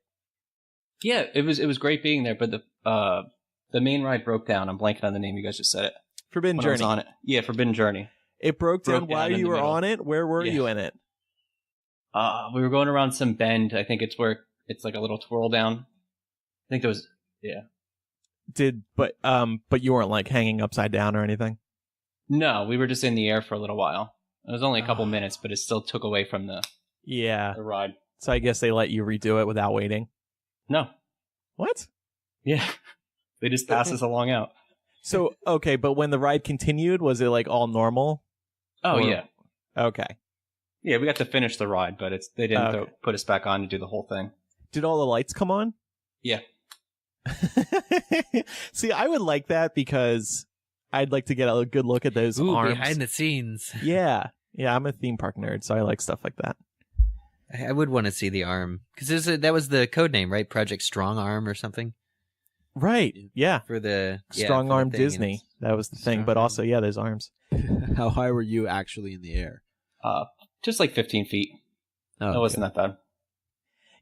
Yeah, it was great being there, but the main ride broke down. I'm blanking on the name. You guys just said it. Forbidden Journey. I was on it. Yeah, Forbidden Journey. It broke down while you were on it? Where were you in it? We were going around some bend. I think it's where it's like a little twirl down. I think it was, yeah. But you weren't like hanging upside down or anything? No, we were just in the air for a little while. It was only a couple minutes, but it still took away from the ride. So I guess they let you redo it without waiting? No. What? Yeah. They just pass us along out. So, okay, but when the ride continued, was it like all normal? Oh, yeah. Okay. Yeah, we got to finish the ride, but they didn't put us back on to do the whole thing. Did all the lights come on? Yeah. See, I would like that because I'd like to get a good look at those arms. Behind the scenes. Yeah. Yeah, I'm a theme park nerd, so I like stuff like that. I would want to see the arm, because that was the code name, right? Project Strong Arm or something? Right, yeah. For the Strong Arm Disney. That was the thing, but also, yeah, those arms. How high were you actually in the air? Just like 15 feet. Oh, it wasn't that bad.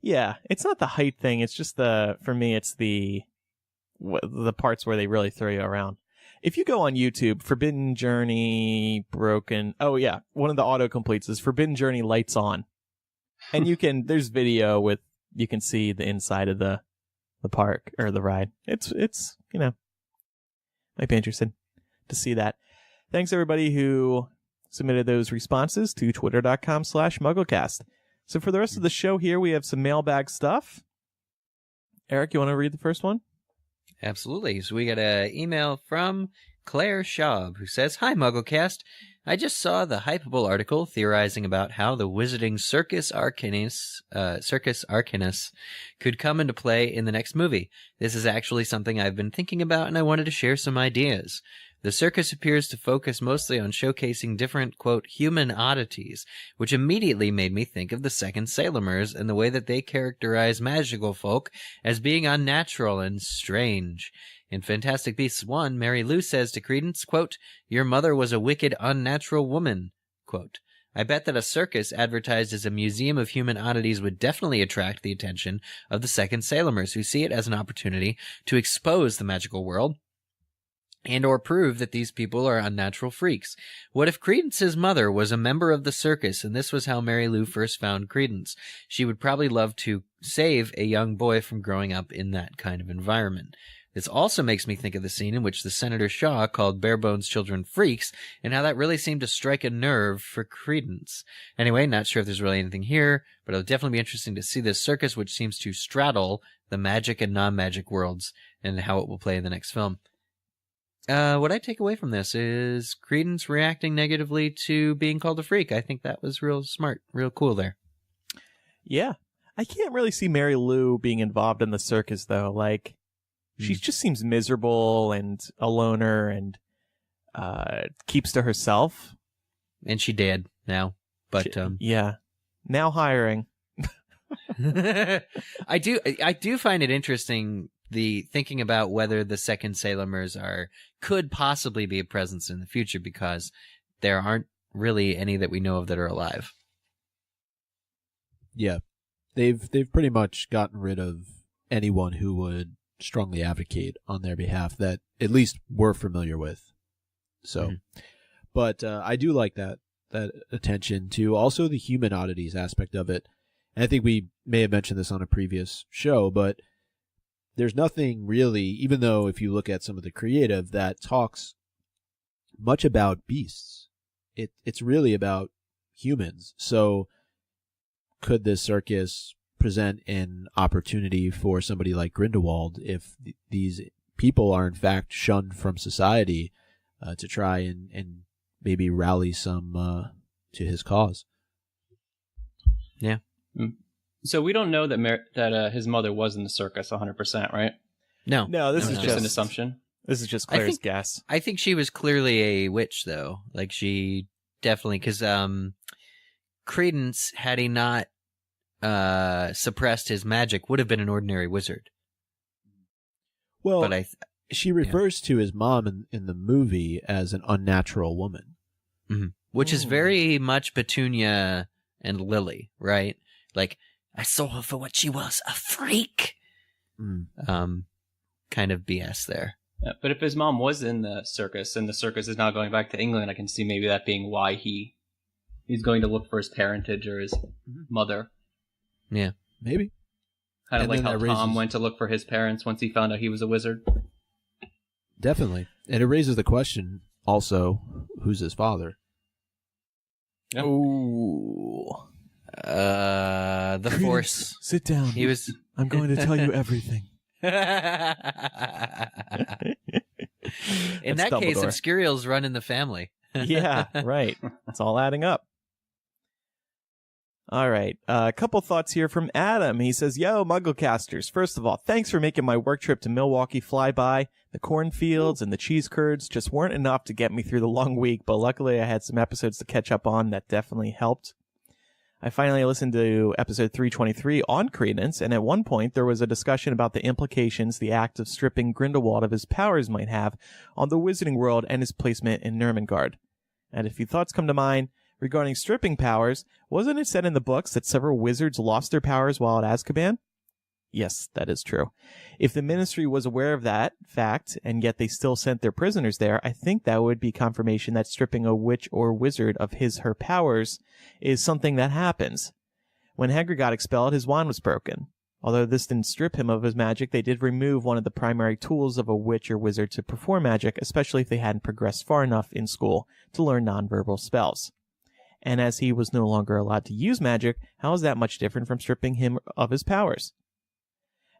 Yeah, it's not the height thing. It's just for me, it's the parts where they really throw you around. If you go on YouTube, Forbidden Journey broken. Oh yeah, one of the autocompletes is Forbidden Journey lights on, and there's video you can see the inside of the park or the ride. It's might be interested to see that. Thanks everybody who submitted those responses to twitter.com/MuggleCast. So for the rest of the show here, we have some mailbag stuff. Eric, you want to read the first one? Absolutely. So we got an email from Claire Schaub, who says, "Hi, MuggleCast. I just saw the Hypable article theorizing about how the wizarding Circus Arcanus could come into play in the next movie. This is actually something I've been thinking about, and I wanted to share some ideas. The circus appears to focus mostly on showcasing different, quote, human oddities, which immediately made me think of the second Salemers and the way that they characterize magical folk as being unnatural and strange. In Fantastic Beasts 1, Mary Lou says to Credence, quote, 'Your mother was a wicked, unnatural woman,' quote. I bet that a circus advertised as a museum of human oddities would definitely attract the attention of the second Salemers, who see it as an opportunity to expose the magical world and or prove that these people are unnatural freaks. What if Credence's mother was a member of the circus, and this was how Mary Lou first found Credence? She would probably love to save a young boy from growing up in that kind of environment. This also makes me think of the scene in which the Senator Shaw called Barebones children freaks, and how that really seemed to strike a nerve for Credence. Anyway, not sure if there's really anything here, but it'll definitely be interesting to see this circus, which seems to straddle the magic and non-magic worlds, and how it will play in the next film. What I take away from this is Credence reacting negatively to being called a freak. I think that was real smart, real cool there. Yeah. I can't really see Mary Lou being involved in the circus, though. Like, she just seems miserable and a loner and keeps to herself. And she did now. But yeah. Now hiring. I do find it interesting, the thinking about whether the second Salemers could possibly be a presence in the future, because there aren't really any that we know of that are alive. Yeah. They've pretty much gotten rid of anyone who would strongly advocate on their behalf that at least we're familiar with. So, but I do like that attention to also the human oddities aspect of it. And I think we may have mentioned this on a previous show, but there's nothing really, even though if you look at some of the creative, that talks much about beasts. It's really about humans. So could this circus present an opportunity for somebody like Grindelwald if these people are in fact shunned from society to try and maybe rally some to his cause? Yeah. So we don't know that his mother was in the circus 100%, right? No. This is Just an assumption. This is just Claire's guess. I think she was clearly a witch, though. Like, she definitely, because Credence, had he not suppressed his magic, would have been an ordinary wizard. Well, But she refers to his mom in the movie as an unnatural woman. which is very much Petunia and Lily, right? Like, I saw her for what she was, a freak. Kind of BS there. Yeah, but if his mom was in the circus and the circus is now going back to England, I can see maybe that being why he's going to look for his parentage or his mother. Yeah. Maybe. Kind of And like then how that Tom raises- went to look for his parents once he found out he was a wizard. Definitely. And it raises the question also, who's his father? Yeah. Ooh. The Force. Sit down. He was... I'm going to tell you everything. In That's that case, Dumbledore. Obscurial's running the family. Yeah, right. It's all adding up. All right. A couple thoughts here from Adam. He says, yo, MuggleCasters. First of all, thanks for making my work trip to Milwaukee fly by. The cornfields and the cheese curds just weren't enough to get me through the long week, but luckily I had some episodes to catch up on that definitely helped. I finally listened to episode 323 on Credence, and at one point there was a discussion about the implications the act of stripping Grindelwald of his powers might have on the wizarding world and his placement in Nurmengard. And a few thoughts come to mind regarding stripping powers. Wasn't it said in the books that several wizards lost their powers while at Azkaban? Yes, that is true. If the Ministry was aware of that fact, and yet they still sent their prisoners there, I think that would be confirmation that stripping a witch or wizard of her powers is something that happens. When Hagrid got expelled, his wand was broken. Although this didn't strip him of his magic, they did remove one of the primary tools of a witch or wizard to perform magic, especially if they hadn't progressed far enough in school to learn nonverbal spells. And as he was no longer allowed to use magic, how is that much different from stripping him of his powers?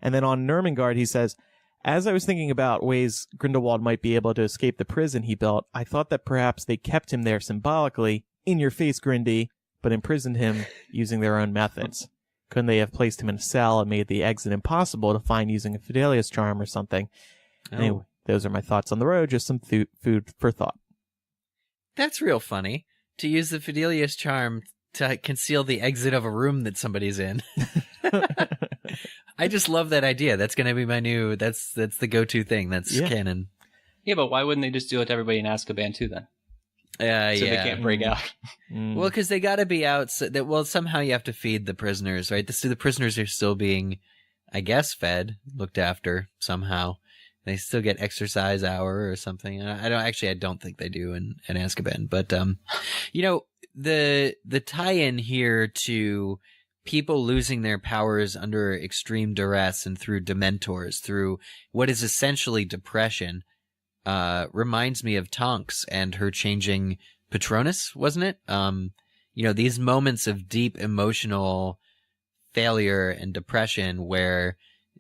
And then on Nurmengard, he says, as I was thinking about ways Grindelwald might be able to escape the prison he built, I thought that perhaps they kept him there symbolically, in your face, Grindy, but imprisoned him using their own methods. Couldn't they have placed him in a cell and made the exit impossible to find using a Fidelius charm or something? Oh. Anyway, those are my thoughts on the road, just some food for thought. That's real funny. To use the Fidelius charm to conceal the exit of a room that somebody's in. I just love that idea. That's going to be my new, that's the go-to thing. That's canon. Yeah, but why wouldn't they just do it to everybody in Azkaban too then? So they can't break out. Well, because they got to be out. Somehow you have to feed the prisoners, right? The prisoners are still being, I guess, fed, looked after somehow. They still get exercise hour or something. I don't think they do in Azkaban. But the tie-in here to people losing their powers under extreme duress and through dementors, through what is essentially depression, reminds me of Tonks and her changing Patronus, wasn't it? These moments of deep emotional failure and depression where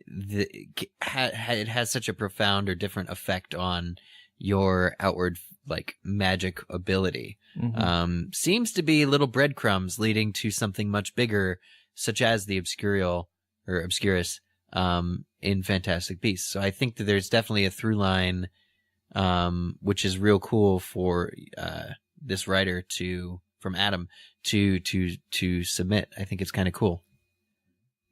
it has such a profound or different effect on your outward magic ability. Seems to be little breadcrumbs leading to something much bigger, such as the Obscurus in Fantastic Beasts. So I think that there's definitely a through line, which is real cool for this writer from Adam to submit. I think it's kind of cool.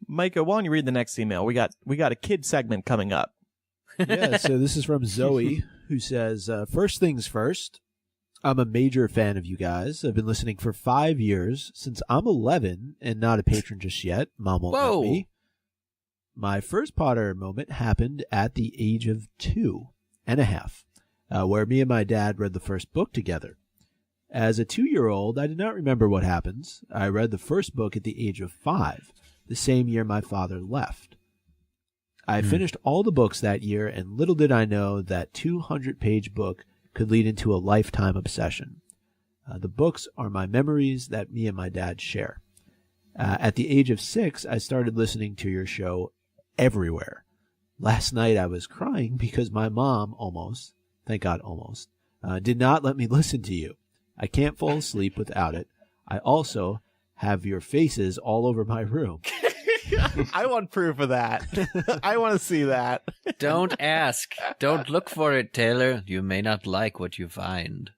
Micah, why don't you read the next email? We got a kid segment coming up. Yeah, so this is from Zoe, who says, first things first, I'm a major fan of you guys. I've been listening for 5 years, since I'm 11 and not a patron just yet. Mom won't let me. My first Potter moment happened at the age of 2.5, where me and my dad read the first book together. As a 2-year-old, I did not remember what happens. I read the first book at the age of 5, the same year my father left. I finished all the books that year, and little did I know that 200-page book could lead into a lifetime obsession. The books are my memories that me and my dad share. At the age of 6, I started listening to your show everywhere. Last night I was crying because my mom almost, thank God almost, did not let me listen to you. I can't fall asleep without it. I also have your faces all over my room. I want proof of that. I want to see that. Don't ask. Don't look for it, Taylor. You may not like what you find.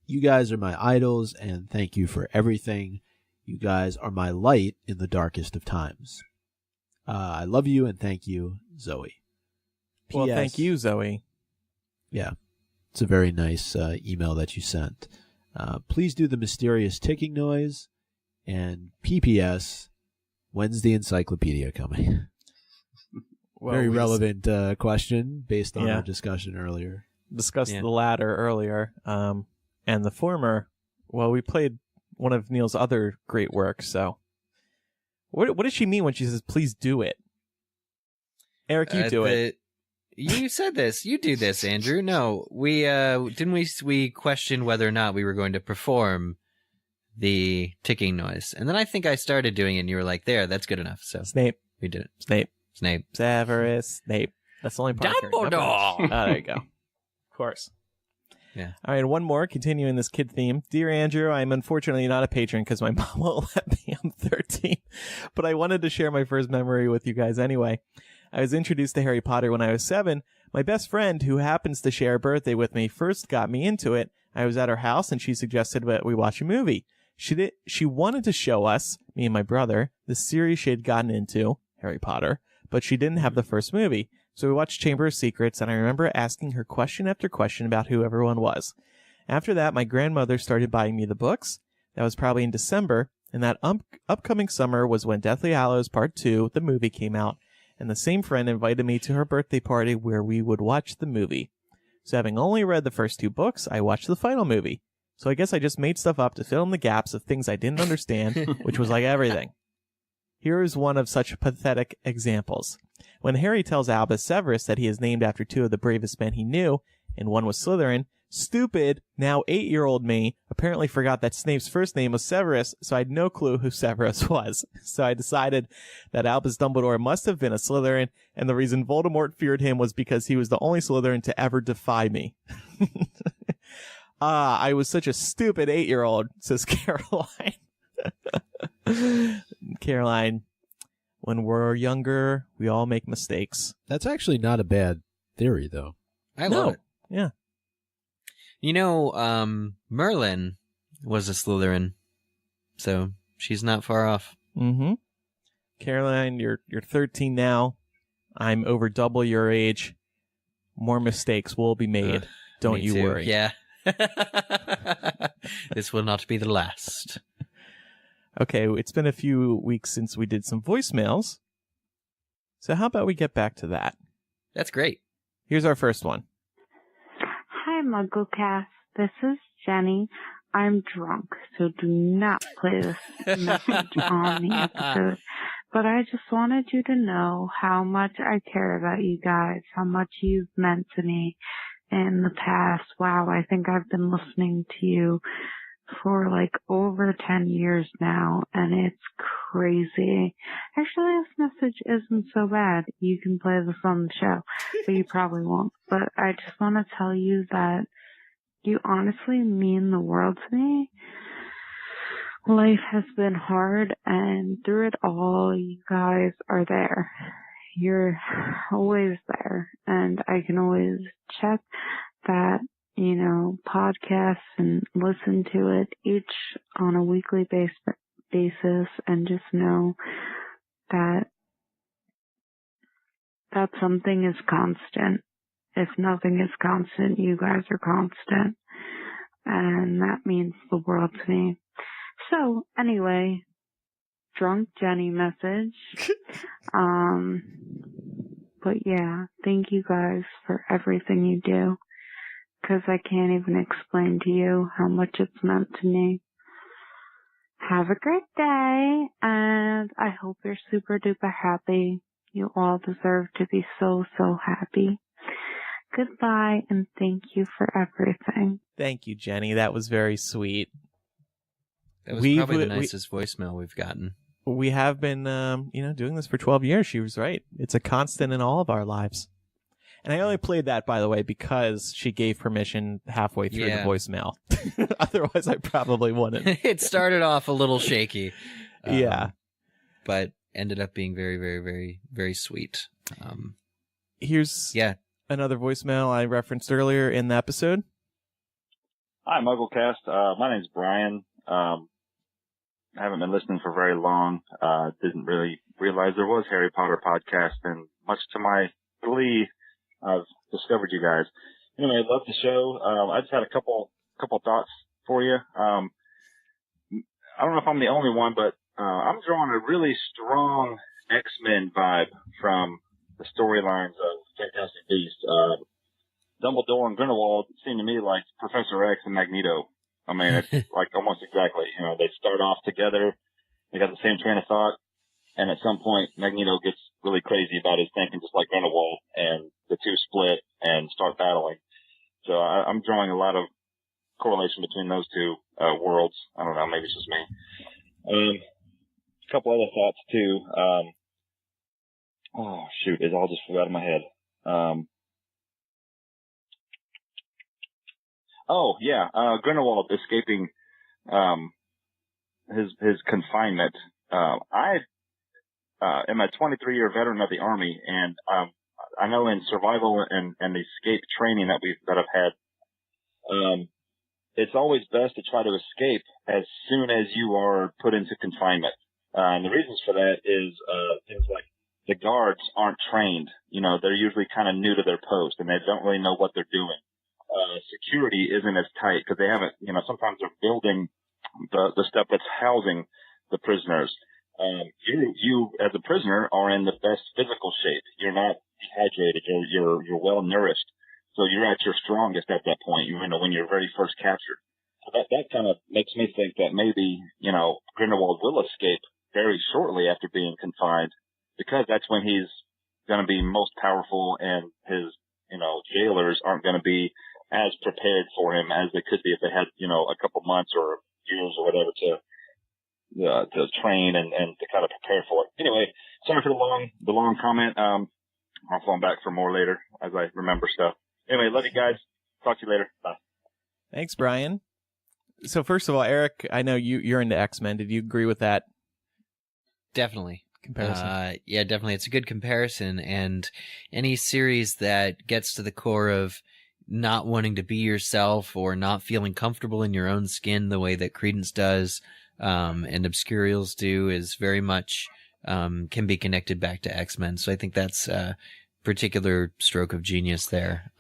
You guys are my idols, and thank you for everything. You guys are my light in the darkest of times. I love you, and thank you, Zoe. Well, P.S. thank you, Zoe. Yeah, it's a very nice email that you sent. Please do the mysterious ticking noise, and P.P.S., when's the encyclopedia coming? Well, very relevant question based on Yeah. our discussion earlier. Discussed the latter earlier, and the former. Well, we played one of Neil's other great works. So, what does she mean when she says "please do it"? Eric, you do it. You said this. You do this, Andrew. No, we didn't. We questioned whether or not we were going to perform the ticking noise, and then I think I started doing it, and you were like, "There, that's good enough." So Snape, we did it. Snape, Severus, Snape. That's the only part. Dumbledore. Oh, there you go. Of course. Yeah. All right, one more, continuing this kid theme. Dear Andrew, I'm unfortunately not a patron because my mom won't let me. I'm 13. But I wanted to share my first memory with you guys anyway. I was introduced to Harry Potter when I was 7. My best friend, who happens to share a birthday with me, first got me into it. I was at her house and she suggested that we watch a movie. She wanted to show us, me and my brother, the series she had gotten into, Harry Potter, but she didn't have the first movie. So we watched Chamber of Secrets, and I remember asking her question after question about who everyone was. After that, my grandmother started buying me the books. That was probably in December, and that upcoming summer was when Deathly Hallows Part 2, the movie, came out, and the same friend invited me to her birthday party where we would watch the movie. So having only read the first 2 books, I watched the final movie. So I guess I just made stuff up to fill in the gaps of things I didn't understand, which was like everything. Here is one of such pathetic examples. When Harry tells Albus Severus that he is named after 2 of the bravest men he knew, and one was Slytherin, stupid, now 8-year-old me apparently forgot that Snape's first name was Severus, so I had no clue who Severus was. So I decided that Albus Dumbledore must have been a Slytherin, and the reason Voldemort feared him was because he was the only Slytherin to ever defy me. I was such a stupid 8-year-old, says Caroline. Caroline, when we're younger, we all make mistakes. That's actually not a bad theory, though. I love it. Yeah. You know, Merlin was a Slytherin, so she's not far off. Mm-hmm. Caroline, you're 13 now. I'm over double your age. More mistakes will be made. Don't you worry. Yeah. This will not be the last. Okay, it's been a few weeks since we did some voicemails. So how about we get back to that? That's great. Here's our first one. Hi, MuggleCast. This is Jenny. I'm drunk, so do not play this message on the episode. But I just wanted you to know how much I care about you guys, how much you've meant to me in the past. Wow, I think I've been listening to you for like over 10 years now, and it's crazy. Actually, this message isn't so bad. You can play this on the show, but you probably won't. But I just want to tell you that you honestly mean the world to me. Life has been hard, and through it all, you guys are there. You're always there, and I can always check that, you know, podcasts and listen to it each on a weekly basis and just know that something is constant. If nothing is constant, you guys are constant. And that means the world to me. So, anyway, drunk Jenny message. But yeah, thank you guys for everything you do. Because I can't even explain to you how much it's meant to me. Have a great day, and I hope you're super duper happy. You all deserve to be so, so happy. Goodbye, and thank you for everything. Thank you, Jenny. That was very sweet. That was probably the nicest voicemail we've gotten. We have been, doing this for 12 years. She was right. It's a constant in all of our lives. And I only played that, by the way, because she gave permission halfway through the voicemail. Otherwise, I probably wouldn't. It started off a little shaky. Yeah. But ended up being very, very, very, very sweet. Here's another voicemail I referenced earlier in the episode. Hi, MuggleCast. My name's Brian. I haven't been listening for very long. Didn't really realize there was Harry Potter podcast, and much to my glee, I've discovered you guys. Anyway, I love the show. I just had a couple thoughts for you. I don't know if I'm the only one, but I'm drawing a really strong X-Men vibe from the storylines of Fantastic Beasts. Dumbledore and Grindelwald seem to me like Professor X and Magneto. I mean, it's like almost exactly. They start off together. They got the same train of thought. And at some point, Magneto gets really crazy about his thinking, just like Grindelwald, and the two split and start battling. So I'm drawing a lot of correlation between those two worlds. I don't know, maybe it's just me. A couple other thoughts too. It all just flew out of my head. Grindelwald escaping his confinement. I am a 23-year veteran of the Army, and I know in survival and escape training that I've had, it's always best to try to escape as soon as you are put into confinement. And the reasons for that is things like the guards aren't trained. They're usually kind of new to their post, and they don't really know what they're doing. Security isn't as tight because they haven't, sometimes they're building the stuff that's housing the prisoners. You as a prisoner are in the best physical shape. You're not dehydrated. You're well nourished. So you're at your strongest at that point. When you're very first captured. So that kind of makes me think that maybe, Grindelwald will escape very shortly after being confined, because that's when he's going to be most powerful, and his, jailers aren't going to be as prepared for him as they could be if they had, a couple months or years or whatever to train and to kind of prepare for it. Anyway, sorry for the long comment. I'll phone back for more later as I remember stuff. Anyway, love you guys. Talk to you later. Bye. Thanks, Brian. So first of all, Eric, I know you're into X-Men. Did you agree with that? Definitely. Comparison. Yeah, definitely. It's a good comparison, and any series that gets to the core of not wanting to be yourself or not feeling comfortable in your own skin the way that Credence does, and Obscurials do, is very much can be connected back to X-Men. So I think that's a particular stroke of genius there.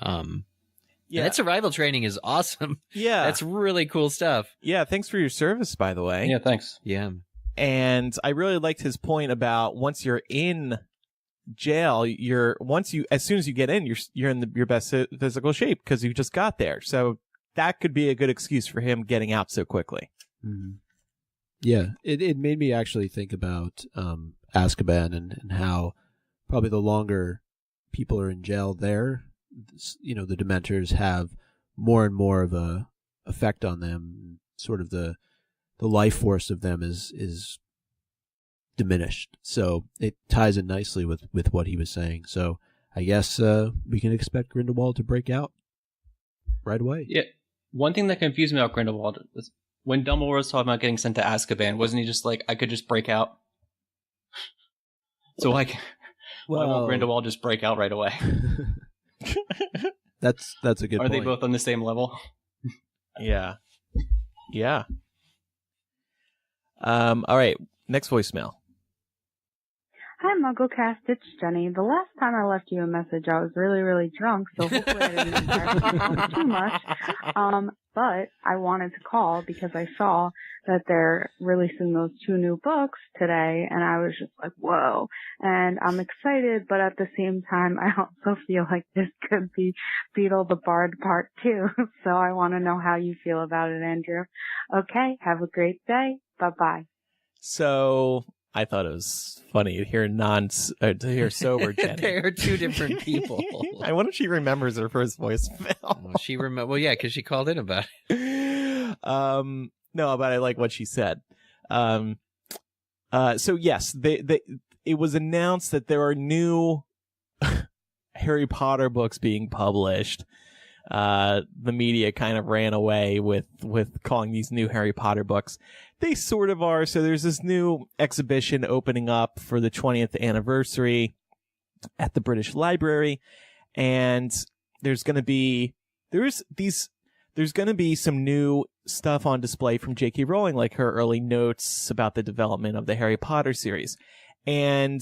Yeah, that survival training is awesome. Yeah, that's really cool stuff. Yeah, thanks for your service, by the way. Yeah, thanks. Yeah. And I really liked his point about once you're in jail, as soon as you get in, you're in your best physical shape because you just got there. So that could be a good excuse for him getting out so quickly. Mm-hmm. Yeah, it made me actually think about Azkaban and how probably the longer people are in jail there, the Dementors have more and more of a effect on them. Sort of the life force of them is diminished. So it ties in nicely with what he was saying. So I guess we can expect Grindelwald to break out right away. Yeah. One thing that confused me about Grindelwald was when Dumbledore was talking about getting sent to Azkaban, wasn't he just like, I could just break out? So why won't Grindelwald just break out right away? That's a good point. Are they both on the same level? Yeah. Yeah. All right. Next voicemail. Hi, MuggleCast. It's Jenny. The last time I left you a message, I was really, really drunk, so hopefully I didn't embarrass myself too much. But I wanted to call because I saw that they're releasing those 2 new books today, and I was just like, whoa. And I'm excited, but at the same time, I also feel like this could be Beetle the Bard Part 2. So I want to know how you feel about it, Andrew. Okay, have a great day. Bye-bye. So I thought it was funny to hear to hear sober Jenny. They are 2 different people. I wonder if she remembers her first voicemail. Well, yeah, because she called in about it. No, but I like what she said. So yes, it was announced that there are new Harry Potter books being published. The media kind of ran away with calling these new Harry Potter books. They sort of are. So there's this new exhibition opening up for the 20th anniversary at the British Library, and there's going to be some new stuff on display from J.K. Rowling, like her early notes about the development of the Harry Potter series. And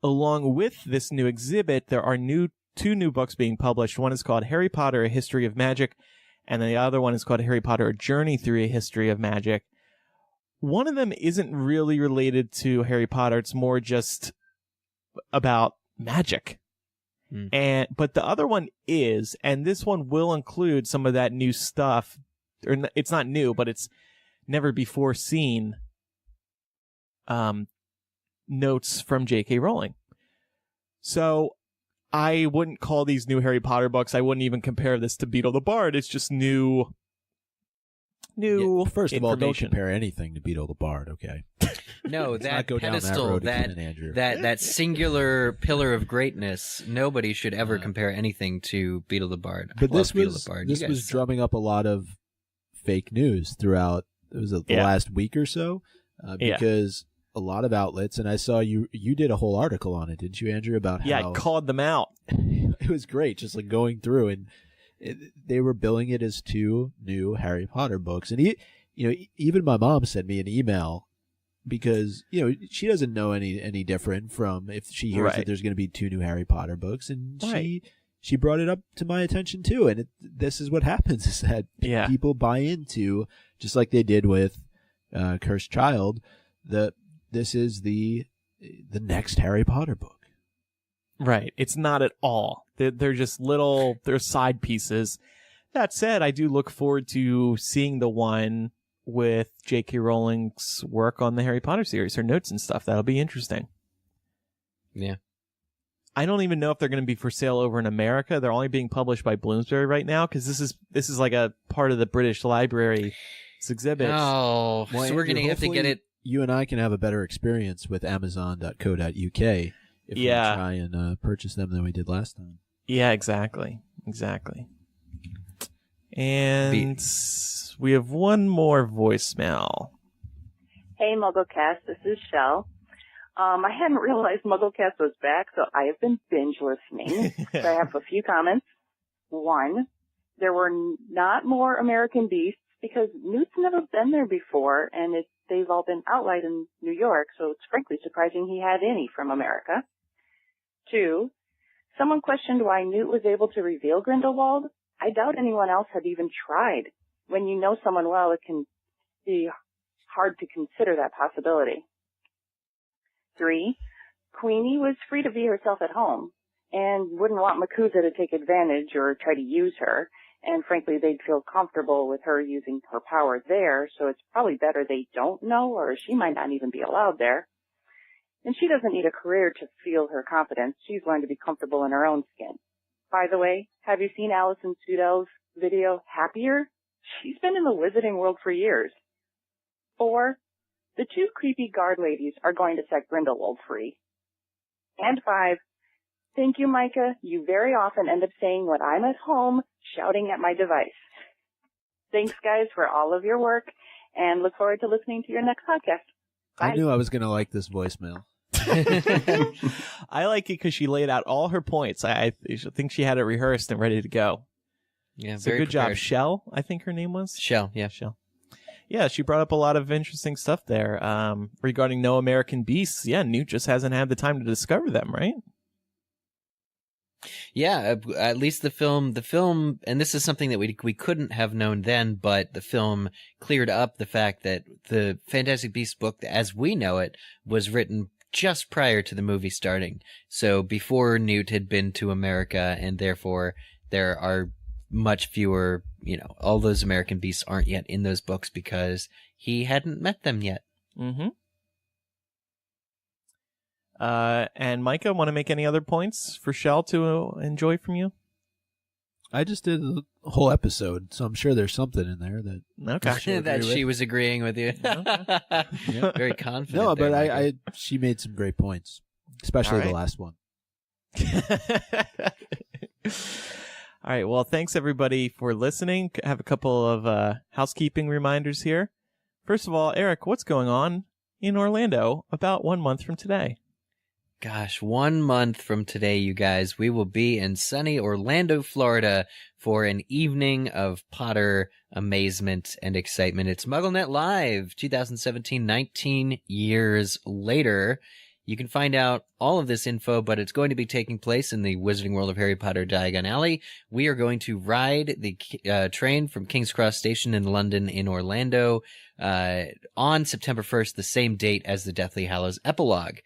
along with this new exhibit, there are 2 new books being published. One is called Harry Potter, A History of Magic, and the other one is called Harry Potter, A Journey Through a History of Magic. One of them isn't really related to Harry Potter. It's more just about magic. But the other one is, and this one will include some of that new stuff. Or it's not new, but it's never before seen notes from J.K. Rowling. So I wouldn't call these new Harry Potter books. I wouldn't even compare this to Beetle the Bard. It's just new first of all, don't information. compare anything to Beetle the Bard, okay? No, Let's that not go down pedestal, road again, Andrew. that singular pillar of greatness. Nobody should ever compare anything to Beetle the Bard. But this was drumming up a lot of fake news throughout. It was the last week or so, because a lot of outlets, and I saw you did a whole article on it, didn't you, Andrew? About how I called them out. It was great, just like going through, and they were billing it as 2 new Harry Potter books, and even my mom sent me an email because she doesn't know any different from if she hears that there's going to be 2 new Harry Potter books, and she brought it up to my attention too, and this is what happens: is that people buy into, just like they did with Cursed Child, this is the next Harry Potter book. Right. It's not at all. They're just they're side pieces. That said, I do look forward to seeing the one with J.K. Rowling's work on the Harry Potter series, her notes and stuff. That'll be interesting. Yeah. I don't even know if they're going to be for sale over in America. They're only being published by Bloomsbury right now because this is like a part of the British Library exhibit. Oh, well, so we're going to have to get it. You and I can have a better experience with Amazon.co.uk if we try and purchase them than we did last time. Yeah, exactly. And we have one more voicemail. Hey, MuggleCast, this is Shell. I hadn't realized MuggleCast was back, so I have been binge listening. So I have a few comments. 1, there were not more American Beasts because Newt's never been there before, and they've all been outlined in New York, so it's frankly surprising he had any from America. 2, someone questioned why Newt was able to reveal Grindelwald. I doubt anyone else had even tried. When you know someone well, it can be hard to consider that possibility. 3, Queenie was free to be herself at home and wouldn't want Makusa to take advantage or try to use her. And frankly, they'd feel comfortable with her using her power there, so it's probably better they don't know, or she might not even be allowed there. And she doesn't need a career to feel her confidence. She's learned to be comfortable in her own skin. By the way, have you seen Alison Sudell's video, Happier? She's been in the wizarding world for years. 4, the 2 creepy guard ladies are going to set Grindelwald free. And 5, thank you, Micah. You very often end up saying when I'm at home, shouting at my device. Thanks, guys, for all of your work, and look forward to listening to your next podcast. Bye. I knew I was going to like this voicemail. I like it because she laid out all her points. I think she had it rehearsed and ready to go. Yeah, so good job, Shell. I think her name was Shell. Yeah, Shell. Yeah, she brought up a lot of interesting stuff there regarding No American Beasts. Yeah, Newt just hasn't had the time to discover them, right? Yeah, at least the film, and this is something that we couldn't have known then, but the film cleared up the fact that the Fantastic Beasts book, as we know it, was written just prior to the movie starting. So before Newt had been to America, and therefore there are much fewer, all those American Beasts aren't yet in those books because he hadn't met them yet. Mm-hmm. And Micah, want to make any other points for Shell to enjoy from you? I just did the whole episode, so I'm sure there's something in there that she was agreeing with you. Yep. Very confident. No, there, but she made some great points, especially the last one. All right. Well, thanks everybody for listening. I have a couple of housekeeping reminders here. First of all, Eric, what's going on in Orlando about 1 month from today? Gosh, 1 month from today, you guys, we will be in sunny Orlando, Florida for an evening of Potter amazement and excitement. It's MuggleNet Live 2017, 19 years later. You can find out all of this info, but it's going to be taking place in the Wizarding World of Harry Potter Diagon Alley. We are going to ride the train from King's Cross Station in London in Orlando on September 1st, the same date as the Deathly Hallows epilogue.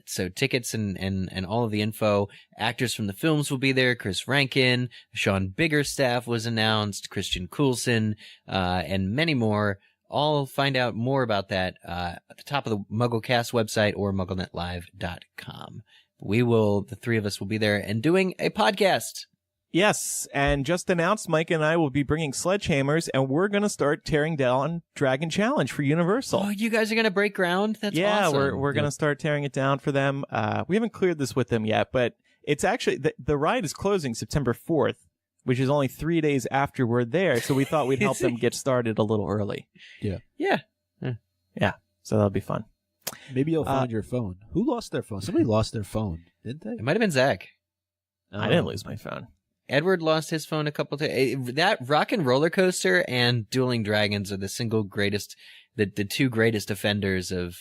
So tickets and all of the info, actors from the films will be there. Chris Rankin, Sean Biggerstaff was announced, Christian Coulson, and many more. I'll find out more about that at the top of the MuggleCast website or MuggleNetLive.com. The three of us will be there and doing a podcast. Yes, and just announced, Mike and I will be bringing sledgehammers, and we're going to start tearing down Dragon Challenge for Universal. Oh, you guys are going to break ground? That's awesome. Yeah, we're going to start tearing it down for them. We haven't cleared this with them yet, but it's actually, the ride is closing September 4th, which is only 3 days after we're there, so we thought we'd help them get started a little early. Yeah. Yeah, so that'll be fun. Maybe you'll find your phone. Who lost their phone? Somebody lost their phone, didn't they? It might have been Zach. I didn't lose my phone. Edward lost his phone a couple times. That Rock and Roller Coaster and Dueling Dragons are the two greatest offenders of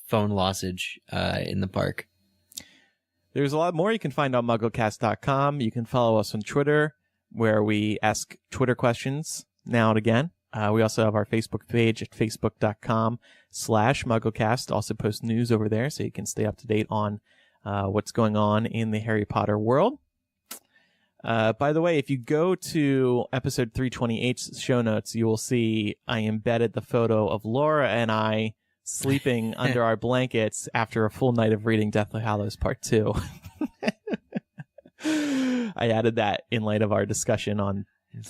phone lossage in the park. There's a lot more you can find on MuggleCast.com. You can follow us on Twitter, where we ask Twitter questions now and again. We also have our Facebook page at facebook.com/MuggleCast. Also post news over there, so you can stay up to date on what's going on in the Harry Potter world. By the way, if you go to episode 328's show notes, you will see I embedded the photo of Laura and I sleeping under our blankets after a full night of reading Deathly Hallows Part 2. I added that in light of our discussion on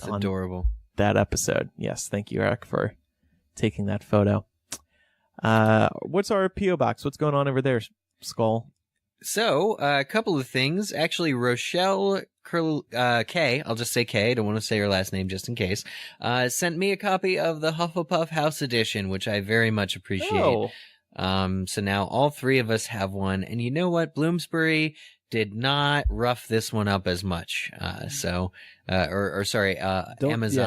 adorable that episode. Yes, thank you, Eric, for taking that photo. What's our P.O. Box? What's going on over there, Skull? So, a couple of things. Actually, Rochelle K, I'll just say K, I don't want to say her last name just in case, sent me a copy of the Hufflepuff House Edition, which I very much appreciate. So now all three of us have one. And you know what? Bloomsbury did not rough this one up as much. Amazon. Yeah, I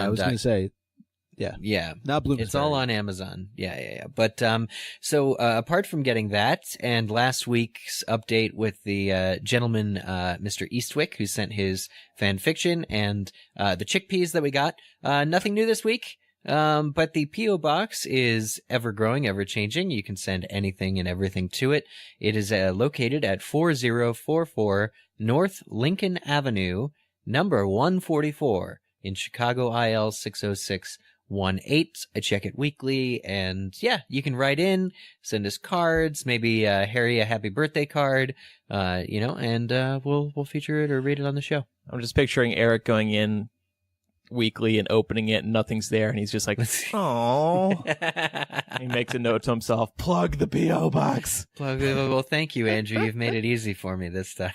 was going to say. Yeah. Not Bloomsbury. It's all on Amazon. Yeah. But, so, apart from getting that and last week's update with the, gentleman, Mr. Eastwick, who sent his fan fiction and, the chickpeas that we got, nothing new this week. But the P.O. Box is ever growing, ever changing. You can send anything and everything to it. It is, located at 4044 North Lincoln Avenue, number 144 in Chicago, IL 60618. I check it weekly, and yeah, you can write in, send us cards, maybe Harry a happy birthday card, and we'll feature it or read it on the show. I'm just picturing Eric going in weekly and opening it, and nothing's there, and he's just like, "Oh." He makes a note to himself: "Plug the P.O. Box." Well, thank you, Andrew. You've made it easy for me this time.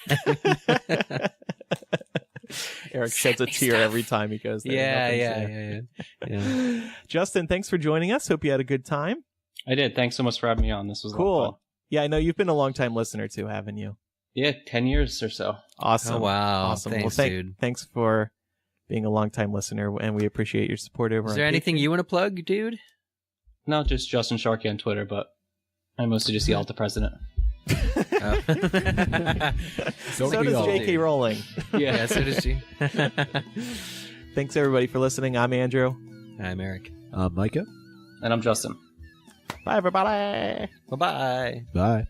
Eric sheds a tear every time he goes there. Yeah. Justin, thanks for joining us. Hope you had a good time. I did. Thanks so much for having me on. This was cool. A lot of fun. Yeah, I know you've been a long-time listener too, haven't you? Yeah, 10 years or so. Awesome. Oh, wow. Awesome. Thanks, dude. Thanks for being a long-time listener, and we appreciate your support over on Is there anything Patreon. you want to plug, dude? No, just Justin Sharkey on Twitter, but I mostly just yell at the president. So does J.K. Rowling. Yeah, so does she. Thanks, everybody, for listening. I'm Andrew. I'm Eric. I'm Micah. And I'm Justin. Bye, everybody. Bye-bye. Bye.